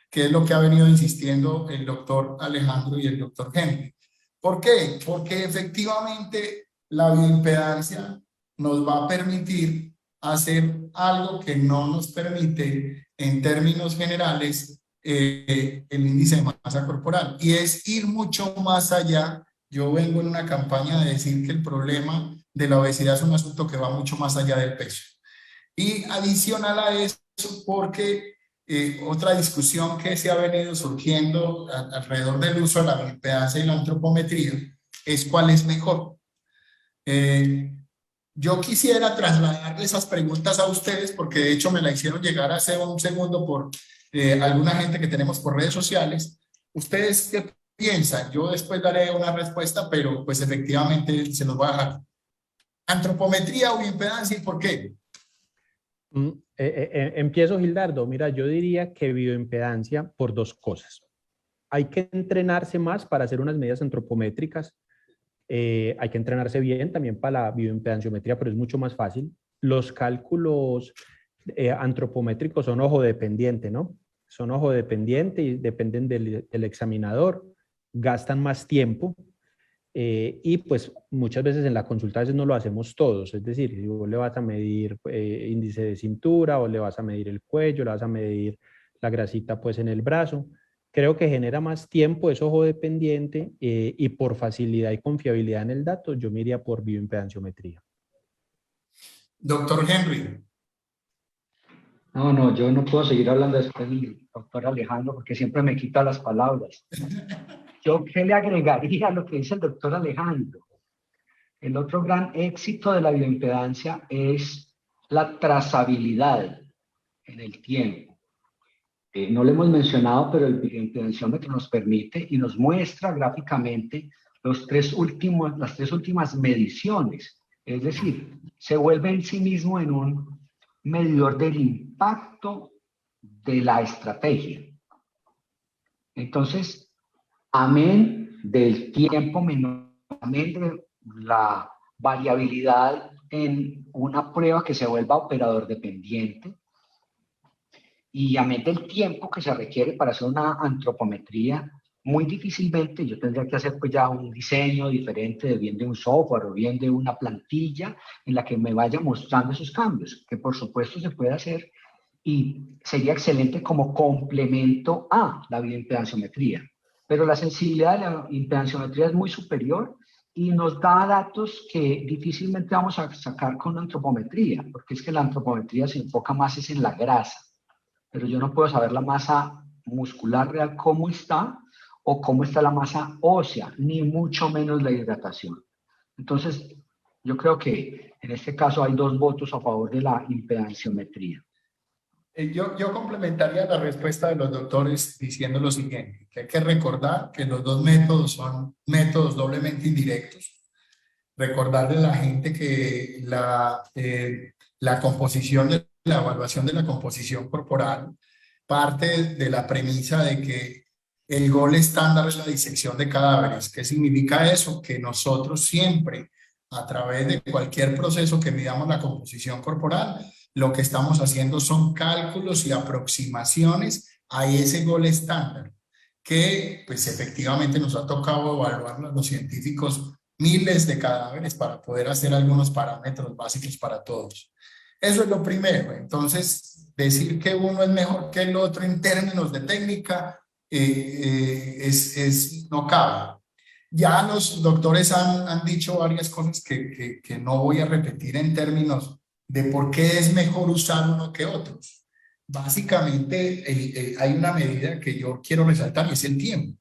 que es lo que ha venido insistiendo el doctor Alejandro y el doctor Henry. ¿Por qué? Porque efectivamente la bioimpedancia nos va a permitir hacer algo que no nos permite en términos generales el índice de masa corporal, y es ir mucho más allá. Yo vengo en una campaña de decir que el problema de la obesidad es un asunto que va mucho más allá del peso. Y adicional a eso, porque otra discusión que se ha venido surgiendo alrededor del uso de la bioimpedancia y la antropometría es cuál es mejor. Yo quisiera trasladar esas preguntas a ustedes, porque de hecho me la hicieron llegar hace un segundo por alguna gente que tenemos por redes sociales. ¿Ustedes qué piensan? Yo después daré una respuesta, pero pues efectivamente se los voy a dejar. ¿Antropometría o bioimpedancia y por qué? Empiezo, Gildardo. Mira, yo diría que bioimpedancia por dos cosas. Hay que entrenarse más para hacer unas medidas antropométricas. Hay que entrenarse bien también para la bioimpedanciometría, pero es mucho más fácil. Los cálculos antropométricos son ojo dependiente, ¿no? Son ojo dependiente y dependen del examinador, gastan más tiempo y pues muchas veces en la consulta a veces no lo hacemos todos. Es decir, si vos le vas a medir índice de cintura o le vas a medir el cuello, le vas a medir la grasita pues en el brazo, creo que genera más tiempo, es ojo dependiente y por facilidad y confiabilidad en el dato, yo me iría por bioimpedanciometría. Doctor Henry. No, yo no puedo seguir hablando después del doctor Alejandro porque siempre me quita las palabras. ¿Yo qué le agregaría a lo que dice el doctor Alejandro? El otro gran éxito de la bioimpedancia es la trazabilidad en el tiempo. No lo hemos mencionado, pero el bioimpedanciómetro nos permite y nos muestra gráficamente las tres últimas mediciones. Es decir, se vuelve en sí mismo en un medidor del impacto de la estrategia. Entonces, amén del tiempo menor, amén de la variabilidad en una prueba que se vuelva operador dependiente, y amén del tiempo que se requiere para hacer una antropometría, muy difícilmente yo tendría que hacer pues ya un diseño diferente de bien de un software o bien de una plantilla en la que me vaya mostrando esos cambios, que por supuesto se puede hacer y sería excelente como complemento a la bioimpedanciometría. Pero la sensibilidad de la impedanciometría es muy superior y nos da datos que difícilmente vamos a sacar con la antropometría, porque es que la antropometría se enfoca más es en la grasa, pero yo no puedo saber la masa muscular real cómo está o cómo está la masa ósea, ni mucho menos la hidratación. Entonces, yo creo que en este caso hay dos votos a favor de la impedanciometría. Yo complementaría la respuesta de los doctores diciendo lo siguiente, que hay que recordar que los dos métodos son métodos doblemente indirectos. Recordarle a la gente que la composición de la evaluación de la composición corporal parte de la premisa de que el gol estándar es la disección de cadáveres. ¿Qué significa eso? Que nosotros siempre, a través de cualquier proceso que midamos la composición corporal, lo que estamos haciendo son cálculos y aproximaciones a ese gol estándar, que pues efectivamente nos ha tocado evaluar los científicos miles de cadáveres para poder hacer algunos parámetros básicos para todos. Eso es lo primero. Entonces, decir que uno es mejor que el otro en términos de técnica no cabe. Ya los doctores han dicho varias cosas que no voy a repetir en términos de por qué es mejor usar uno que otros. Básicamente hay una medida que yo quiero resaltar y es el tiempo.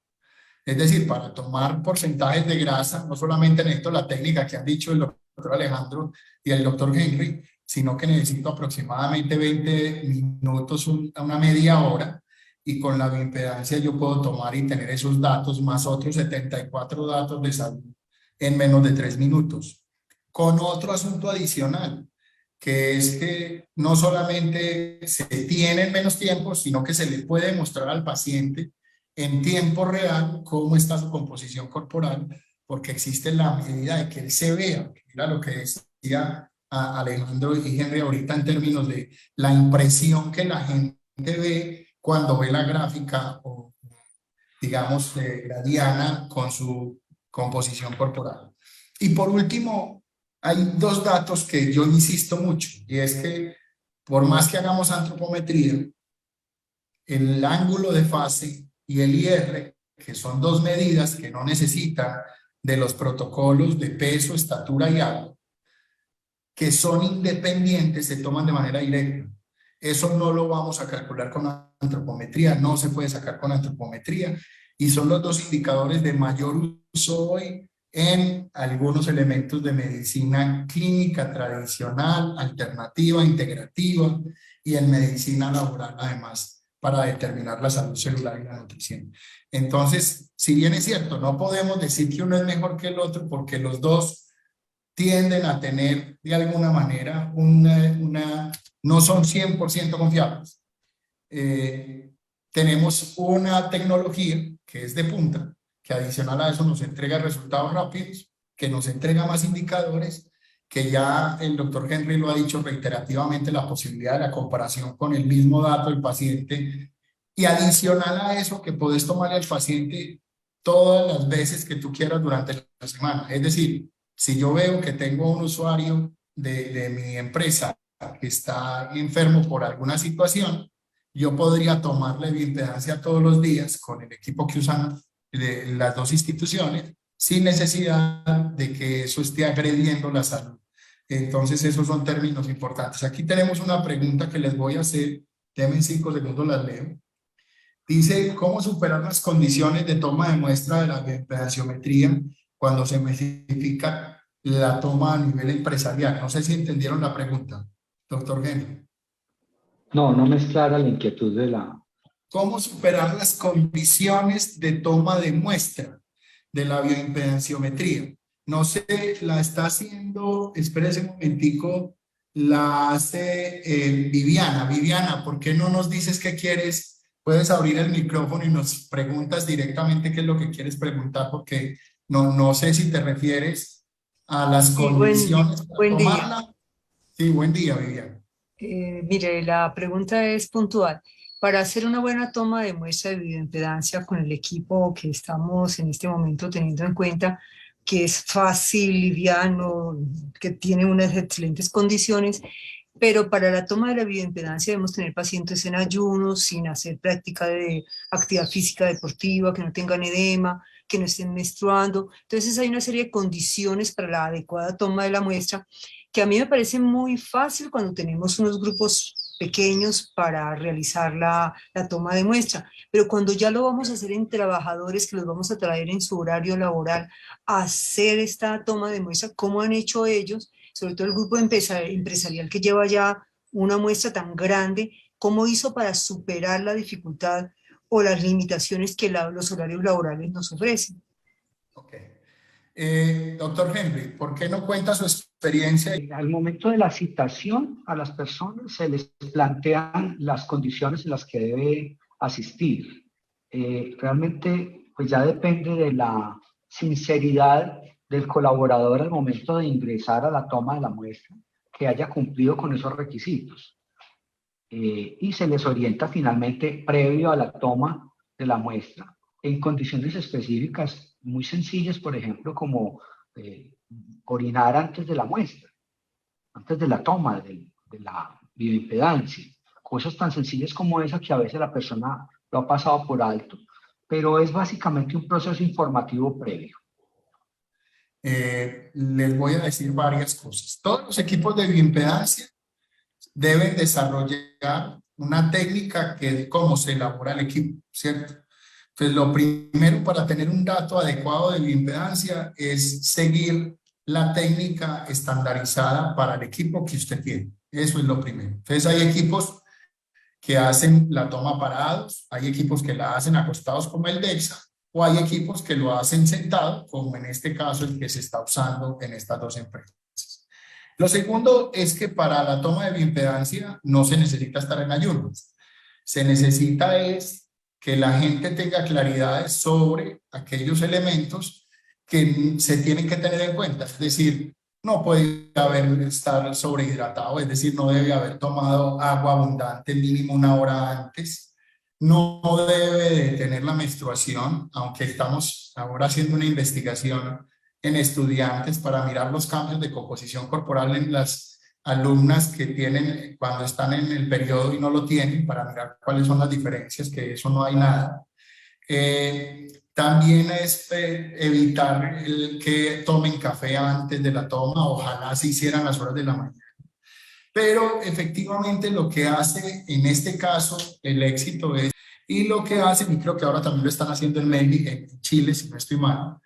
Es decir, para tomar porcentajes de grasa, no solamente necesito la técnica que han dicho el doctor Alejandro y el doctor Henry, sino que necesito aproximadamente 20 minutos, una media hora, y con la bioimpedancia yo puedo tomar y tener esos datos más otros 74 datos de salud en menos de 3 minutos. Con otro asunto adicional, que es que no solamente se tiene en menos tiempo, sino que se le puede mostrar al paciente en tiempo real cómo está su composición corporal, porque existe la medida de que él se vea. Mira lo que decía Alejandro y Henry ahorita en términos de la impresión que la gente ve cuando ve la gráfica o, digamos, la Diana con su composición corporal. Y por último, hay dos datos que yo insisto mucho, y es que por más que hagamos antropometría, el ángulo de fase y el IR, que son dos medidas que no necesitan de los protocolos de peso, estatura y algo, que son independientes, se toman de manera directa. Eso no lo vamos a calcular con antropometría, no se puede sacar con antropometría, y son los dos indicadores de mayor uso hoy en algunos elementos de medicina clínica tradicional, alternativa, integrativa, y en medicina laboral además, para determinar la salud celular y la nutrición. Entonces, si bien es cierto, no podemos decir que uno es mejor que el otro, porque los dos tienden a tener de alguna manera no son 100% confiables. Tenemos una tecnología que es de punta, que adicional a eso nos entrega resultados rápidos, que nos entrega más indicadores, que ya el doctor Henry lo ha dicho reiterativamente, la posibilidad de la comparación con el mismo dato del paciente, y adicional a eso que puedes tomarle al paciente todas las veces que tú quieras durante la semana. Es decir, si yo veo que tengo un usuario de mi empresa que está enfermo por alguna situación, yo podría tomarle bioimpedancia todos los días con el equipo que usan las dos instituciones, sin necesidad de que eso esté agrediendo la salud. Entonces, esos son términos importantes. Aquí tenemos una pregunta que les voy a hacer. Denme 5 segundos, las leo. Dice, ¿cómo superar las condiciones de toma de muestra de la bioimpedanciometría cuando se masifica la toma a nivel empresarial? No sé si entendieron la pregunta, doctor Henry. No, no me es clara la inquietud de la... ¿Cómo superar las condiciones de toma de muestra de la bioimpedanciometría? No sé, la está haciendo, espérese un momentico, la hace Viviana. Viviana, ¿por qué no nos dices qué quieres? Puedes abrir el micrófono y nos preguntas directamente qué es lo que quieres preguntar, porque no sé si te refieres a las condiciones para tomarla. Día. Sí, buen día, Viviana. Mire, la pregunta es puntual. Para hacer una buena toma de muestra de bioimpedancia con el equipo que estamos en este momento teniendo en cuenta, que es fácil, liviano, que tiene unas excelentes condiciones, pero para la toma de la bioimpedancia debemos tener pacientes en ayunos, sin hacer práctica de actividad física deportiva, que no tengan edema, que no estén menstruando. Entonces hay una serie de condiciones para la adecuada toma de la muestra, que a mí me parece muy fácil cuando tenemos unos grupos pequeños para realizar la toma de muestra, pero cuando ya lo vamos a hacer en trabajadores que los vamos a traer en su horario laboral a hacer esta toma de muestra, ¿cómo han hecho ellos? Sobre todo el grupo empresarial que lleva ya una muestra tan grande, ¿cómo hizo para superar la dificultad o las limitaciones que los horarios laborales nos ofrecen? Okay. Doctor Henry, ¿por qué no cuenta su experiencia? Al momento de la citación a las personas se les plantean las condiciones en las que debe asistir. Realmente pues ya depende de la sinceridad del colaborador al momento de ingresar a la toma de la muestra, que haya cumplido con esos requisitos. Y se les orienta finalmente previo a la toma de la muestra en condiciones específicas muy sencillas, por ejemplo, como orinar antes de la muestra, antes de la toma de la bioimpedancia. Cosas tan sencillas como esa que a veces la persona lo ha pasado por alto, pero es básicamente un proceso informativo previo. Les voy a decir varias cosas. Todos los equipos de bioimpedancia deben desarrollar una técnica que es cómo se elabora el equipo, ¿cierto? Entonces, lo primero para tener un dato adecuado de bioimpedancia es seguir la técnica estandarizada para el equipo que usted tiene. Eso es lo primero. Entonces hay equipos que hacen la toma parados, hay equipos que la hacen acostados como el DEXA, o hay equipos que lo hacen sentado, como en este caso el que se está usando en estas dos empresas. Lo segundo es que para la toma de bioimpedancia no se necesita estar en ayunos. Se necesita es que la gente tenga claridades sobre aquellos elementos que se tienen que tener en cuenta. Es decir, no puede estar sobrehidratado, es decir, no debe haber tomado agua abundante mínimo una hora antes. No debe de tener la menstruación, aunque estamos ahora haciendo una investigación en estudiantes para mirar los cambios de composición corporal en las alumnas que tienen cuando están en el periodo y no lo tienen, para mirar cuáles son las diferencias, que eso no hay nada. También es evitar que tomen café antes de la toma, ojalá se hicieran las horas de la mañana. Pero efectivamente lo que hace en este caso el éxito es, y lo que hacen, y creo que ahora también lo están haciendo en Chile, si no estoy mal,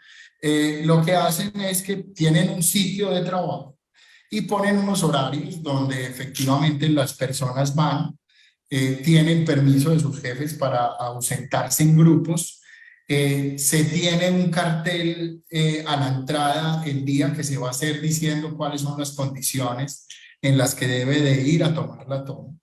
lo que hacen es que tienen un sitio de trabajo y ponen unos horarios donde efectivamente las personas van, tienen permiso de sus jefes para ausentarse en grupos, se tiene un cartel a la entrada el día que se va a hacer diciendo cuáles son las condiciones en las que debe de ir a tomar la toma.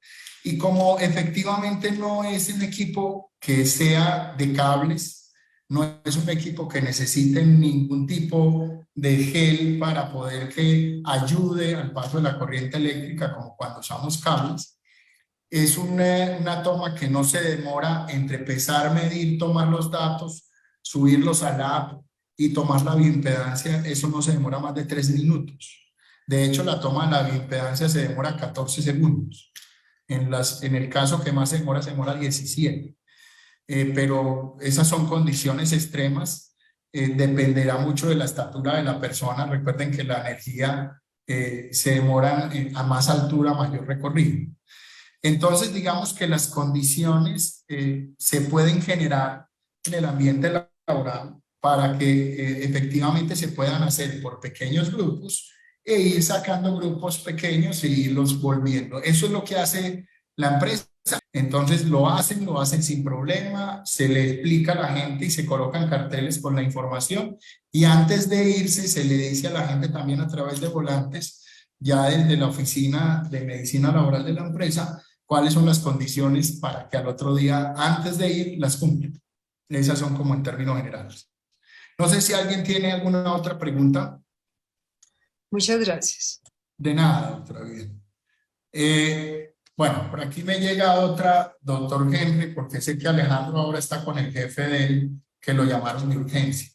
Y como efectivamente no es un equipo que sea de cables, no es un equipo que necesite ningún tipo de gel para poder que ayude al paso de la corriente eléctrica como cuando usamos cables, es una toma que no se demora entre pesar, medir, tomar los datos, subirlos a la app y tomar la bioimpedancia. Eso no se demora más de 3 minutos. De hecho, la toma de la bioimpedancia se demora 14 segundos. En el caso que más se demora 17. Pero esas son condiciones extremas. Dependerá mucho de la estatura de la persona. Recuerden que la energía se demora a más altura, mayor recorrido. Entonces, digamos que las condiciones se pueden generar en el ambiente laboral para que efectivamente se puedan hacer por pequeños grupos e ir sacando grupos pequeños e irlos volviendo. Eso es lo que hace la empresa. Entonces lo hacen sin problema, se le explica a la gente y se colocan carteles con la información, y antes de irse se le dice a la gente también a través de volantes, ya desde la oficina de medicina laboral de la empresa, cuáles son las condiciones para que al otro día, antes de ir, las cumplan. Esas son como en términos generales. No sé si alguien tiene alguna otra pregunta. Muchas gracias. De nada, doctora Bien. Bueno, por aquí me llega otra, doctor Henry, porque sé que Alejandro ahora está con el jefe de él, que lo llamaron de urgencia.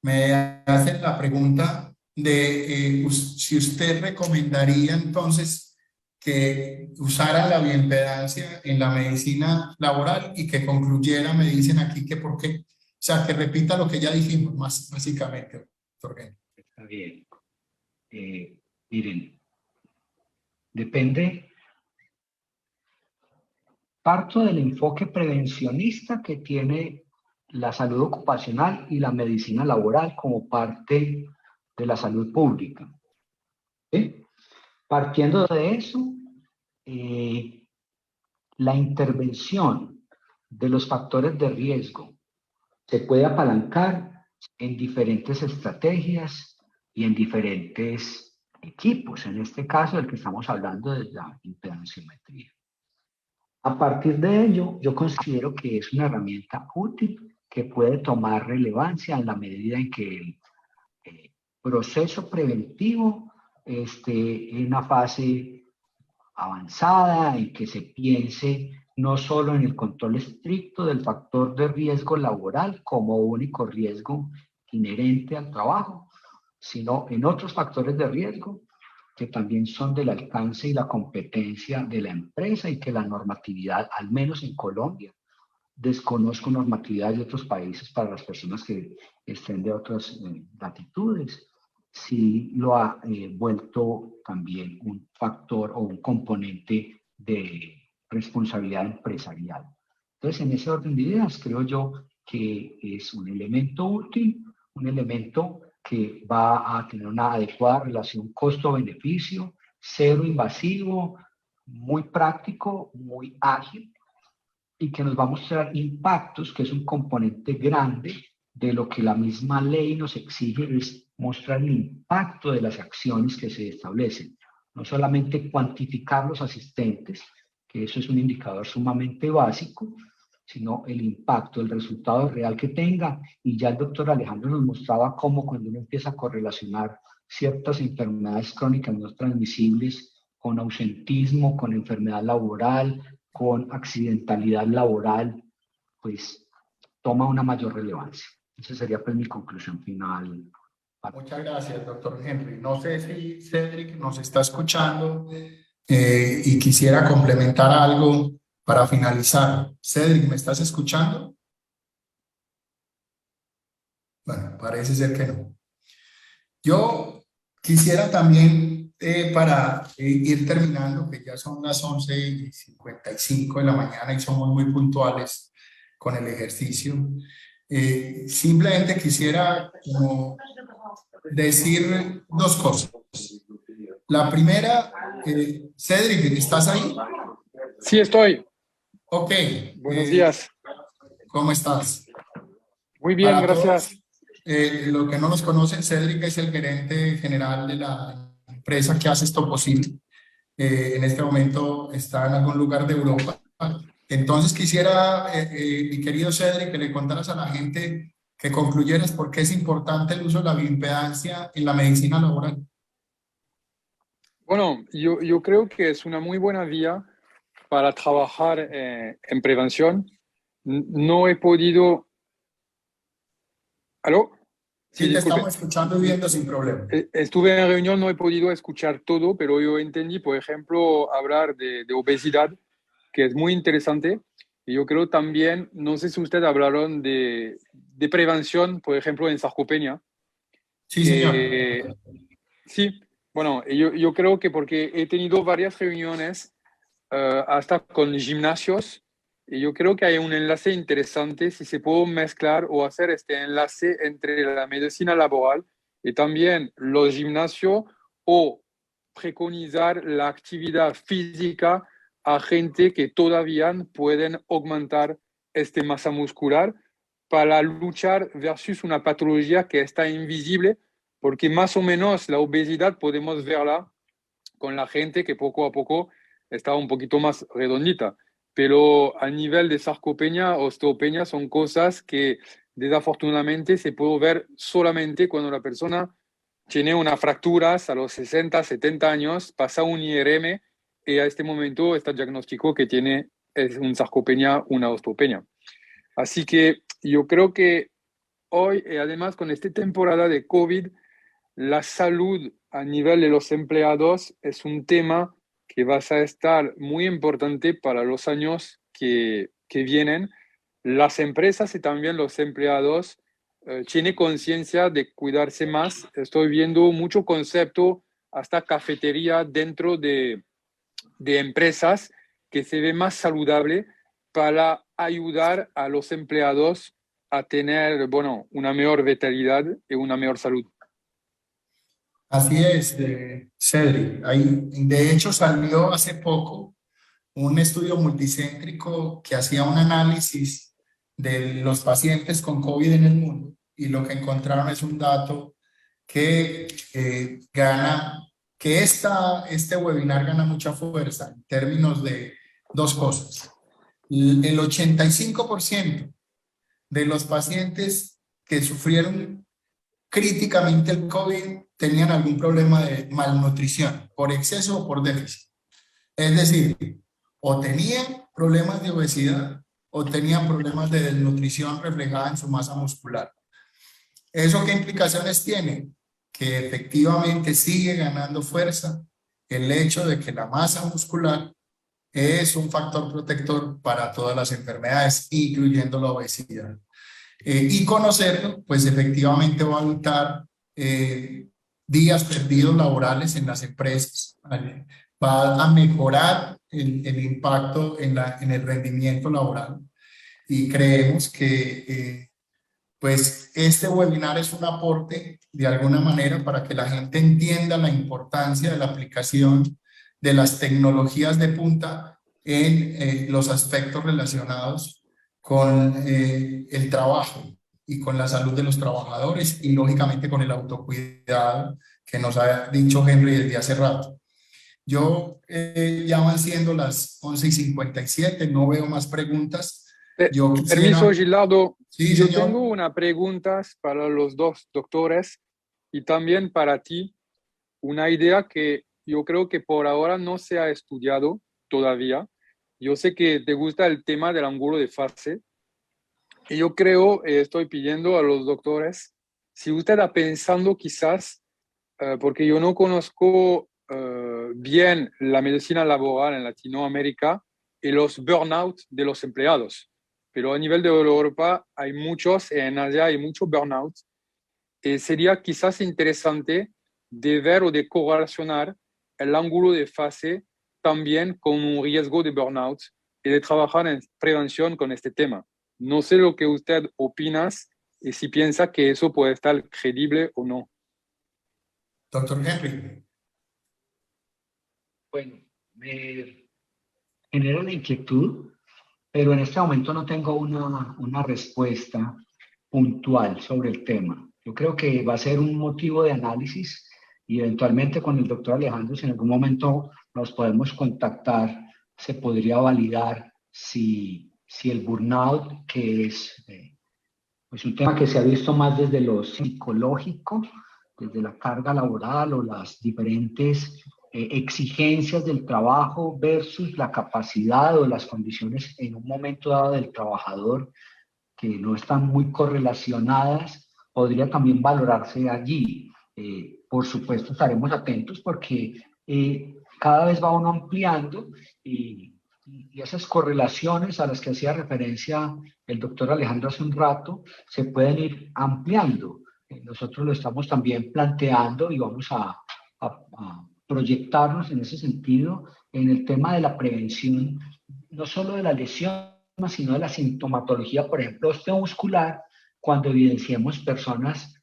Me hacen la pregunta de si usted recomendaría entonces que usaran la bioimpedancia en la medicina laboral y que concluyera, me dicen aquí que por qué. O sea, que repita lo que ya dijimos, más básicamente, doctor Henry. Está bien. Miren, depende. Parto del enfoque prevencionista que tiene la salud ocupacional y la medicina laboral como parte de la salud pública. ¿Sí? Partiendo de eso, la intervención de los factores de riesgo se puede apalancar en diferentes estrategias y en diferentes equipos. En este caso, el que estamos hablando es la impedanciometría. A partir de ello, yo considero que es una herramienta útil que puede tomar relevancia en la medida en que el proceso preventivo esté en una fase avanzada, en que se piense no solo en el control estricto del factor de riesgo laboral como único riesgo inherente al trabajo, sino en otros factores de riesgo que también son del alcance y la competencia de la empresa y que la normatividad, al menos en Colombia, desconozco normatividades de otros países para las personas que estén de otras latitudes, sí lo ha vuelto también un factor o un componente de responsabilidad empresarial. Entonces, en ese orden de ideas, creo yo que es un elemento útil, un elemento que va a tener una adecuada relación costo-beneficio, cero invasivo, muy práctico, muy ágil y que nos va a mostrar impactos, que es un componente grande de lo que la misma ley nos exige, es mostrar el impacto de las acciones que se establecen. No solamente cuantificar los asistentes, que eso es un indicador sumamente básico, sino el impacto, el resultado real que tenga. Y ya el doctor Alejandro nos mostraba cómo cuando uno empieza a correlacionar ciertas enfermedades crónicas no transmisibles con ausentismo, con enfermedad laboral, con accidentalidad laboral, pues toma una mayor relevancia. Esa sería pues mi conclusión final. Muchas gracias, doctor Henry. No sé si Cedric nos está escuchando y quisiera complementar algo para finalizar. Cedric, ¿me estás escuchando? Bueno, parece ser que no. Yo quisiera también, para ir terminando, que ya son las 11:55 de la mañana y somos muy puntuales con el ejercicio, simplemente quisiera como decir dos cosas. La primera, Cedric, ¿estás ahí? Sí, estoy. Ok. Buenos días. ¿Cómo estás? Muy bien, Para gracias. todos, los que no nos conocen, Cedric es el gerente general de la empresa que hace esto posible. En este momento está en algún lugar de Europa. Entonces quisiera, mi querido Cedric, que le contaras a la gente, que concluyeras por qué es importante el uso de la bioimpedancia en la medicina laboral. Bueno, yo creo que es una muy buena vía para trabajar en prevención. No he podido... ¿Aló? Sí, te disculpe. estamos escuchando y viendo sin problema. Estuve en reunión, no he podido escuchar todo, pero yo entendí, por ejemplo, hablar de obesidad, que es muy interesante. Y yo creo también, no sé si ustedes hablaron de prevención, por ejemplo, en sarcopenia. Sí, señor. Sí, bueno, yo creo que porque he tenido varias reuniones hasta con gimnasios y yo creo que hay un enlace interesante si se puede mezclar o hacer este enlace entre la medicina laboral y también los gimnasios o preconizar la actividad física a gente que todavía pueden aumentar esta masa muscular para luchar versus una patología que está invisible, porque más o menos la obesidad podemos verla con la gente que poco a poco está un poquito más redondita. Pero a nivel de sarcopenia, osteopenia, son cosas que desafortunadamente se puede ver solamente cuando la persona tiene una fractura a los 60, 70 años, pasa un IRM y a este momento está diagnóstico que tiene es un sarcopenia, una osteopenia. Así que yo creo que hoy, además con esta temporada de COVID, la salud a nivel de los empleados es un tema que va a estar muy importante para los años que vienen. Las empresas y también los empleados tienen conciencia de cuidarse más. Estoy viendo mucho concepto, hasta cafetería dentro de empresas que se ve más saludable para ayudar a los empleados a tener, bueno, una mejor vitalidad y una mejor salud. Así es, Cedric. De hecho, salió hace poco un estudio multicéntrico que hacía un análisis de los pacientes con COVID en el mundo y lo que encontraron es un dato que este webinar gana mucha fuerza en términos de dos cosas. El 85% de los pacientes que sufrieron críticamente el COVID tenían algún problema de malnutrición, por exceso o por déficit. Es decir, o tenían problemas de obesidad o tenían problemas de desnutrición reflejada en su masa muscular. ¿Eso qué implicaciones tiene? Que efectivamente sigue ganando fuerza el hecho de que la masa muscular es un factor protector para todas las enfermedades, incluyendo la obesidad. Y conocerlo, pues efectivamente va a evitar días perdidos laborales en las empresas, ¿vale? Va a mejorar el impacto en el rendimiento laboral y creemos que pues este webinar es un aporte de alguna manera para que la gente entienda la importancia de la aplicación de las tecnologías de punta en los aspectos relacionados con el trabajo y con la salud de los trabajadores y lógicamente con el autocuidado que nos ha dicho Henry desde hace rato. Yo ya van siendo las 11:57, no veo más preguntas. Yo quisiera... Permiso, Gilardo. Sí, Yo señor. tengo una pregunta para los dos doctores y también para ti. Una idea que yo creo que por ahora no se ha estudiado todavía. Yo sé que te gusta el tema del ángulo de fase. Y yo creo, estoy pidiendo a los doctores, si usted está pensando quizás, porque yo no conozco bien la medicina laboral en Latinoamérica y los burnout de los empleados, pero a nivel de Europa hay muchos, en Asia hay mucho burnout. Sería quizás interesante de ver o de correlacionar el ángulo de fase también con un riesgo de burnout y de trabajar en prevención con este tema. No sé lo que usted opina y si piensa que eso puede estar creíble o no. Doctor Henry. Bueno, me genera la inquietud, pero en este momento no tengo una respuesta puntual sobre el tema. Yo creo que va a ser un motivo de análisis y eventualmente con el doctor Alejandro, si en algún momento nos podemos contactar, se podría validar si el burnout, que es pues un tema que se ha visto más desde lo psicológico, desde la carga laboral o las diferentes exigencias del trabajo versus la capacidad o las condiciones en un momento dado del trabajador que no están muy correlacionadas, podría también valorarse allí. Por supuesto, estaremos atentos porque cada vez va uno ampliando y esas correlaciones a las que hacía referencia el doctor Alejandro hace un rato se pueden ir ampliando. Nosotros lo estamos también planteando y vamos a proyectarnos en ese sentido en el tema de la prevención, no solo de la lesión, sino de la sintomatología, por ejemplo, osteomuscular, cuando evidenciemos personas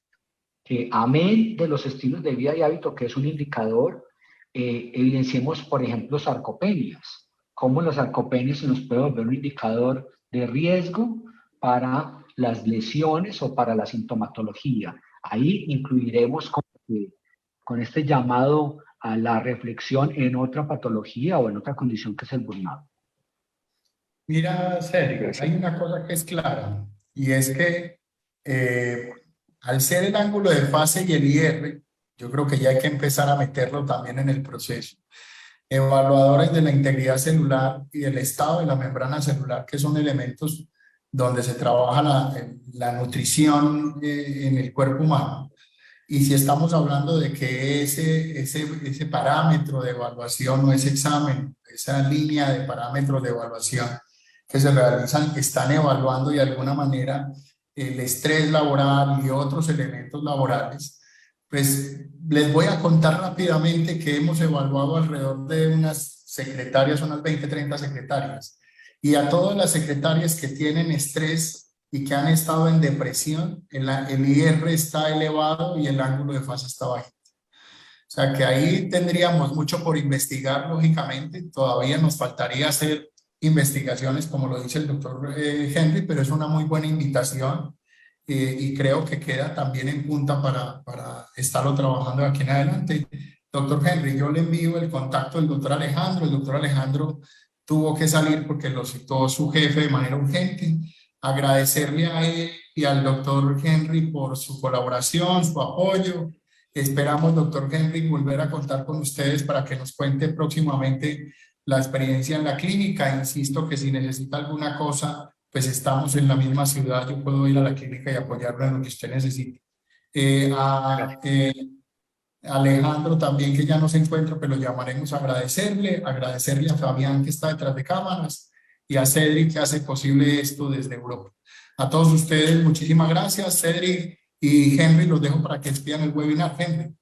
que, amén de los estilos de vida y hábito, que es un indicador, evidenciemos, por ejemplo, sarcopenias. Cómo la sarcopenia se nos puede volver un indicador de riesgo para las lesiones o para la sintomatología. Ahí incluiremos con este llamado a la reflexión en otra patología o en otra condición que es el burnout. Mira, Sergio, hay una cosa que es clara y es que al ser el ángulo de fase y el IR, yo creo que ya hay que empezar a meterlo también en el proceso. Evaluadores de la integridad celular y el estado de la membrana celular, que son elementos donde se trabaja la nutrición en el cuerpo humano. Y si estamos hablando de que ese parámetro de evaluación o ese examen, esa línea de parámetros de evaluación que se realizan, están evaluando de alguna manera el estrés laboral y otros elementos laborales, pues les voy a contar rápidamente que hemos evaluado alrededor de unas secretarias, unas 20, 30 secretarias, y a todas las secretarias que tienen estrés y que han estado en depresión, el IR está elevado y el ángulo de fase está bajito. O sea que ahí tendríamos mucho por investigar, lógicamente. Todavía nos faltaría hacer investigaciones, como lo dice el doctor Henry, pero es una muy buena invitación y creo que queda también en punta para estarlo trabajando de aquí en adelante. Doctor Henry, yo le envío el contacto del doctor Alejandro. El doctor Alejandro tuvo que salir porque lo citó su jefe de manera urgente. Agradecerle a él y al doctor Henry por su colaboración, su apoyo. Esperamos, doctor Henry, volver a contar con ustedes para que nos cuente próximamente la experiencia en la clínica. Insisto que si necesita alguna cosa, pues estamos en la misma ciudad, yo puedo ir a la clínica y apoyarlo en lo que usted necesite. Alejandro también, que ya no se encuentra, pero lo llamaremos a agradecerle a Fabián, que está detrás de cámaras, y a Cedric, que hace posible esto desde Europa. A todos ustedes, muchísimas gracias. Cedric y Henry, los dejo para que despidan el webinar. Henry.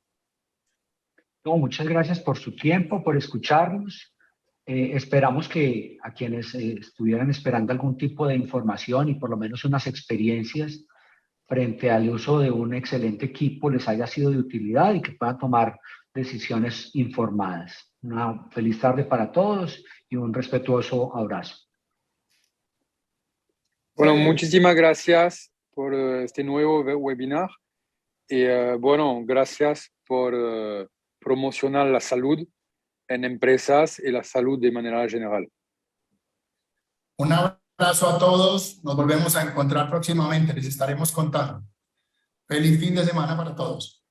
No, muchas gracias por su tiempo, por escucharnos. Esperamos que a quienes estuvieran esperando algún tipo de información y por lo menos unas experiencias frente al uso de un excelente equipo les haya sido de utilidad y que puedan tomar decisiones informadas. Una feliz tarde para todos y un respetuoso abrazo. Bueno, muchísimas gracias por este nuevo webinar y bueno, gracias por promocionar la salud en empresas y la salud de manera general. Un abrazo a todos, nos volvemos a encontrar próximamente, les estaremos contando. Feliz fin de semana para todos.